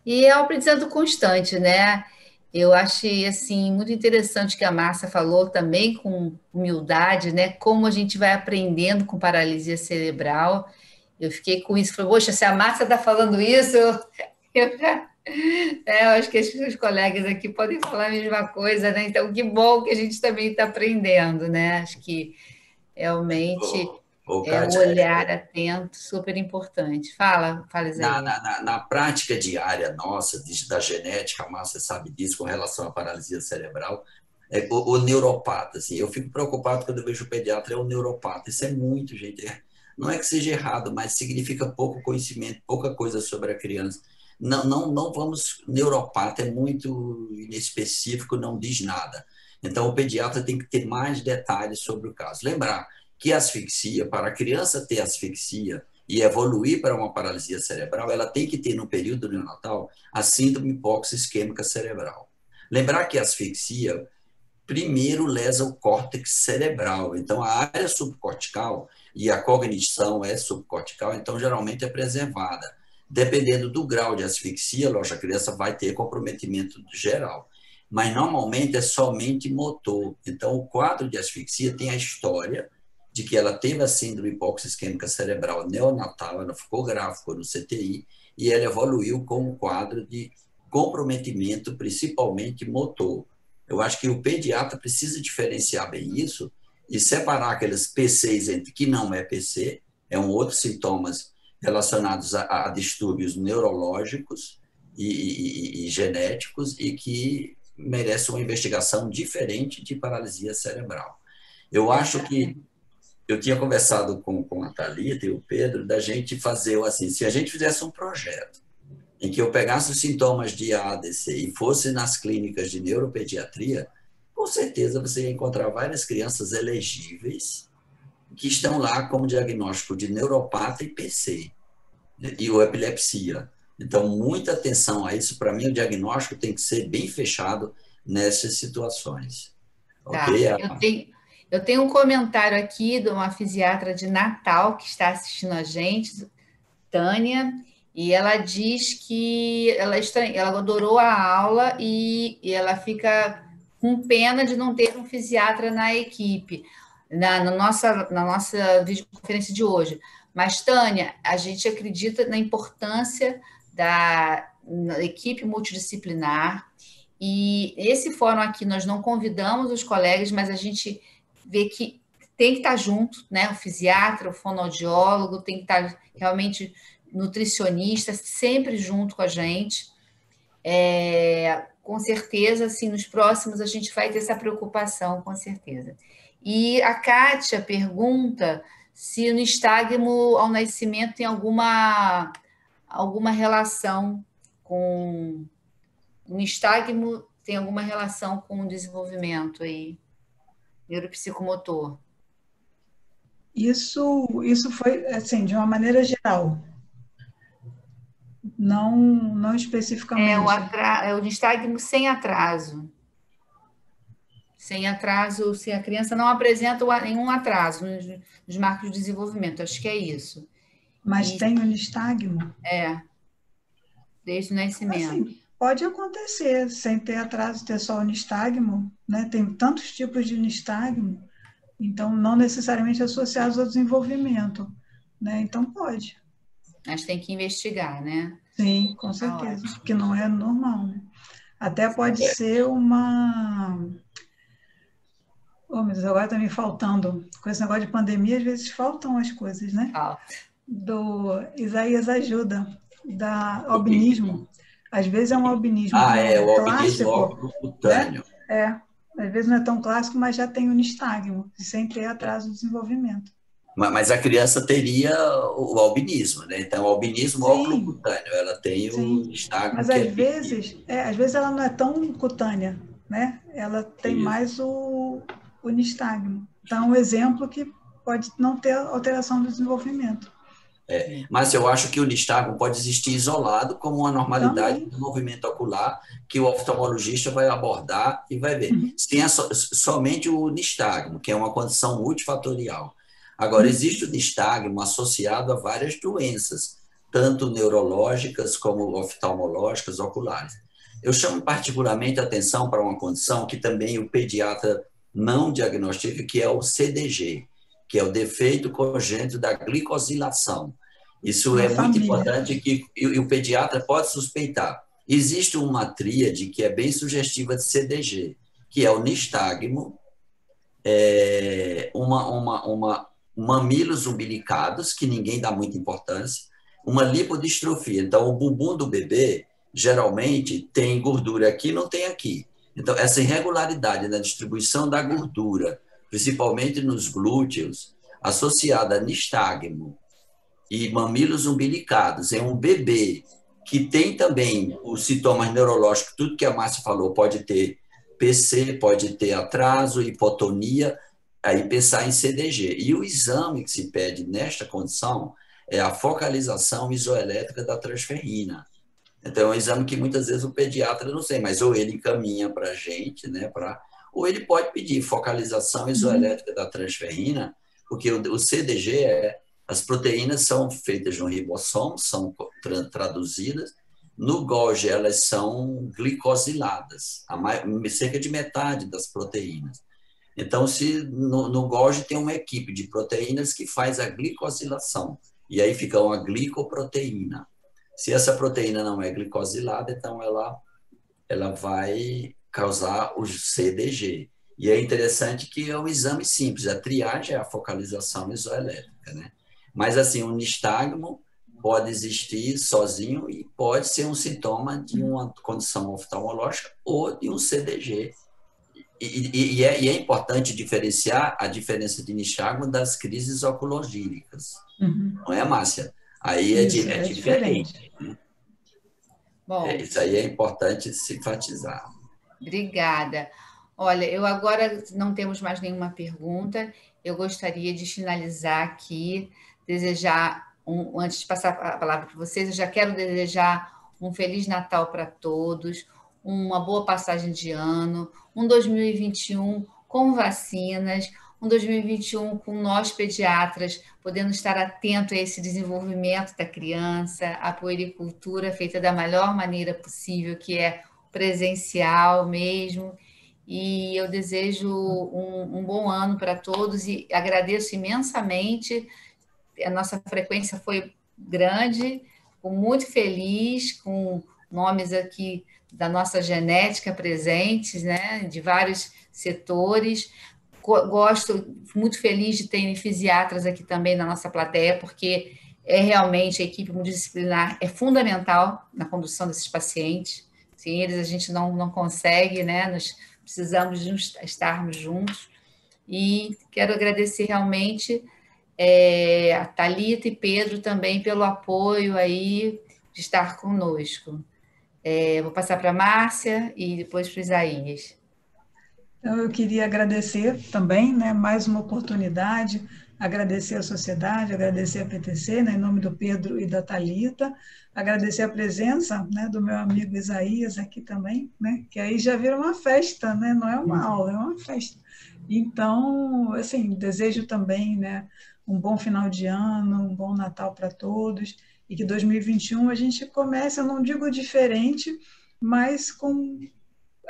E é um aprendizado constante, né? Eu achei assim muito interessante que a Márcia falou também com humildade, né? Como a gente vai aprendendo com paralisia cerebral. Eu fiquei com isso, falei, poxa, se a Márcia está falando isso, eu acho que os colegas aqui podem falar a mesma coisa, né? Então, que bom que a gente também está aprendendo, né? Acho que realmente o Kátia, olhar atento super importante. Fala, na, Isaías. na, na prática diária nossa, da genética, a Márcia sabe disso com relação à paralisia cerebral, o neuropata, assim, eu fico preocupado quando eu vejo o pediatra, é o neuropata. Isso é muito, gente. Não é que seja errado, mas significa pouco conhecimento, pouca coisa sobre a criança. Não, não, não vamos. Neuropata é muito inespecífico, não diz nada. Então, o pediatra tem que ter mais detalhes sobre o caso. Lembrar que a asfixia, para a criança ter asfixia e evoluir para uma paralisia cerebral, ela tem que ter, no período neonatal, a síndrome hipoxia-isquêmica cerebral. Lembrar que a asfixia primeiro lesa o córtex cerebral. Então, a área subcortical, e a cognição é subcortical, então geralmente é preservada. Dependendo do grau de asfixia, lógico, a criança vai ter comprometimento geral. Mas normalmente é somente motor. Então, o quadro de asfixia tem a história de que ela teve a síndrome hipóxia isquêmica cerebral neonatal, ela ficou grave, ficou no CTI, e ela evoluiu com um quadro de comprometimento, principalmente motor. Eu acho que o pediatra precisa diferenciar bem isso e separar aqueles PCs entre que não é PC, é um outro sintomas relacionados a distúrbios neurológicos e genéticos e que merece uma investigação diferente de paralisia cerebral. Eu acho que eu tinha conversado com a Thalita e o Pedro da gente fazer assim, se a gente fizesse um projeto em que eu pegasse os sintomas de ADC e fosse nas clínicas de neuropediatria, com certeza você ia encontrar várias crianças elegíveis que estão lá como diagnóstico de neuropata e PC, né, e ou epilepsia. Então, muita atenção a isso. Para mim, o diagnóstico tem que ser bem fechado nessas situações. Tá, Ok? eu tenho um comentário aqui de uma fisiatra de Natal que está assistindo a gente, Tânia, e ela diz que ela adorou a aula e ela fica com pena de não ter um fisiatra na equipe, na nossa videoconferência de hoje. Mas, Tânia, a gente acredita na importância da equipe multidisciplinar, e esse fórum aqui nós não convidamos os colegas, mas a gente vê que tem que estar junto, né? O fisiatra, o fonoaudiólogo, tem que estar realmente nutricionista, sempre junto com a gente. Com certeza, assim, nos próximos a gente vai ter essa preocupação, com certeza. E a Kátia pergunta se o nistagmo ao nascimento tem alguma relação com... O nistagmo tem alguma relação com o desenvolvimento aí, neuropsicomotor? Isso foi, assim, de uma maneira geral, não especificamente. O nistagmo sem atraso. Sem atraso, se a criança não apresenta nenhum atraso nos marcos de desenvolvimento, acho que é isso. Mas tem o nistagmo? Desde o nascimento. Assim, pode acontecer, sem ter atraso, ter só o nistagmo, né? Tem tantos tipos de nistagmo, então não necessariamente associados ao desenvolvimento, né? Então pode. Mas tem que investigar, né? Sim, com certeza, porque não é normal, né? Até pode ser uma... Oh, meu Deus, agora está me faltando. Com esse negócio de pandemia, às vezes faltam as coisas, né? Falta. Do Isaías ajuda, da albinismo. Às vezes é um albinismo o albinismo clássico, oculocutâneo. né? Às vezes não é tão clássico, mas já tem o nistagmo, sem ter atraso de desenvolvimento. Mas a criança teria o albinismo, né? Então, o albinismo oculocutâneo, ela tem o nistagmo. Mas às vezes ela não é tão cutânea, né? Ela tem mais o nistagmo. Então, um exemplo que pode não ter alteração do desenvolvimento. Mas eu acho que o nistagmo pode existir isolado como uma normalidade do movimento ocular que o oftalmologista vai abordar e vai ver. Se tem somente o nistagmo, que é uma condição multifatorial. Agora, existe o nistagmo associado a várias doenças, tanto neurológicas como oftalmológicas, oculares. Eu chamo particularmente a atenção para uma condição que também o pediatra não diagnostica, que é o CDG, que é o defeito congênito da glicosilação. Isso é muito importante e o pediatra pode suspeitar. Existe uma tríade que é bem sugestiva de CDG, que é o nistagmo, mamilos umbilicados, que ninguém dá muita importância, uma lipodistrofia. Então, o bumbum do bebê, geralmente, tem gordura aqui, não tem aqui. Então, essa irregularidade na distribuição da gordura, principalmente nos glúteos, associada a nistagmo e mamilos umbilicados em um bebê que tem também os sintomas neurológicos, tudo que a Márcia falou, pode ter PC, pode ter atraso, hipotonia, aí pensar em CDG. E o exame que se pede nesta condição é a focalização isoelétrica da transferrina. Então, é um exame que muitas vezes o pediatra não sei, mas ou ele encaminha para a gente, né, ou ele pode pedir focalização isoelétrica da transferrina, porque o CDG as proteínas são feitas no ribossomo, são traduzidas, no Golgi elas são glicosiladas, cerca de metade das proteínas. Então, se no Golgi tem uma equipe de proteínas que faz a glicosilação, e aí fica uma glicoproteína. Se essa proteína não é glicosilada, então ela vai causar o CDG. E é interessante que é um exame simples, a triagem é a focalização isoelétrica, né? Mas, assim, o nistagmo pode existir sozinho e pode ser um sintoma de uma condição oftalmológica ou de um CDG. E é importante diferenciar a diferença de nistagmo das crises oculogíricas. Não é, Márcia? Aí é diferente. Né? Bom, isso aí é importante se enfatizar. Obrigada. Olha, eu agora não temos mais nenhuma pergunta. Eu gostaria de finalizar aqui, desejar, antes de passar a palavra para vocês, eu já quero desejar um Feliz Natal para todos, uma boa passagem de ano, um 2021 com vacinas, um 2021 com nós pediatras, podendo estar atento a esse desenvolvimento da criança, a puericultura feita da melhor maneira possível, que é presencial mesmo. E eu desejo um bom ano para todos e agradeço imensamente a nossa frequência foi grande, muito feliz, com nomes aqui da nossa genética presentes, né, de vários setores. Gosto, muito feliz de ter fisiatras aqui também na nossa plateia, porque realmente a equipe multidisciplinar é fundamental na condução desses pacientes. Sem eles a gente não consegue, né? Nós precisamos estarmos juntos. E quero agradecer realmente a Thalita e Pedro também pelo apoio aí de estar conosco. Vou passar para a Márcia e depois para o Isaías. Então, eu queria agradecer também, né, mais uma oportunidade, agradecer à sociedade, agradecer a PTC, né, em nome do Pedro e da Thalita, agradecer a presença, né, do meu amigo Isaías aqui também, né, que aí já vira uma festa, né, não é uma aula, é uma festa. Então, assim, desejo também, né, um bom final de ano, um bom Natal para todos, e que 2021 a gente comece, eu não digo diferente, mas com,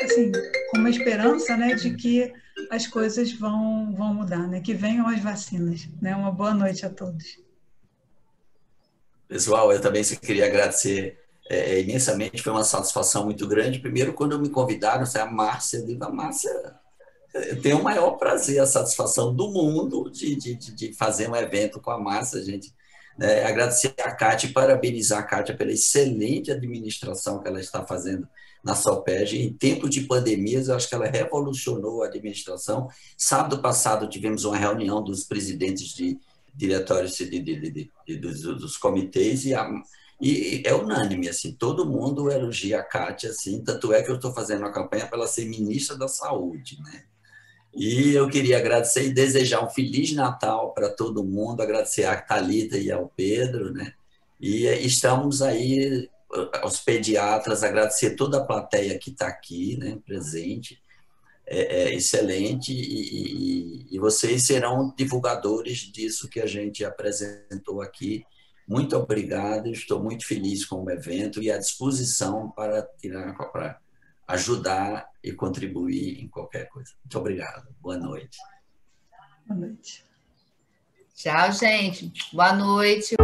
assim, com uma esperança, né, de que as coisas vão mudar, né, que venham as vacinas, né. Uma boa noite a todos. Pessoal, eu também queria agradecer imensamente, foi uma satisfação muito grande. Primeiro, quando me convidaram, a Márcia, eu digo, a Márcia, eu tenho o maior prazer, a satisfação do mundo de fazer um evento com a Márcia, gente. Né? Agradecer a Kátia, parabenizar a Kátia pela excelente administração que ela está fazendo na Salpeg. Em tempo de pandemias, eu acho que ela revolucionou a administração. Sábado passado, tivemos uma reunião dos presidentes de diretórios dos comitês e é unânime, assim, todo mundo elogia a Kátia, assim, tanto é que eu estou fazendo uma campanha para ela ser ministra da Saúde, né? E eu queria agradecer e desejar um Feliz Natal para todo mundo, agradecer a Thalita e ao Pedro, né? E estamos aí, aos pediatras, agradecer toda a plateia que está aqui, né, presente, excelente, e vocês serão divulgadores disso que a gente apresentou aqui. Muito obrigado, estou muito feliz com o evento e à disposição para ajudar e contribuir em qualquer coisa. Muito obrigado. Boa noite. Boa noite. Tchau, gente. Boa noite.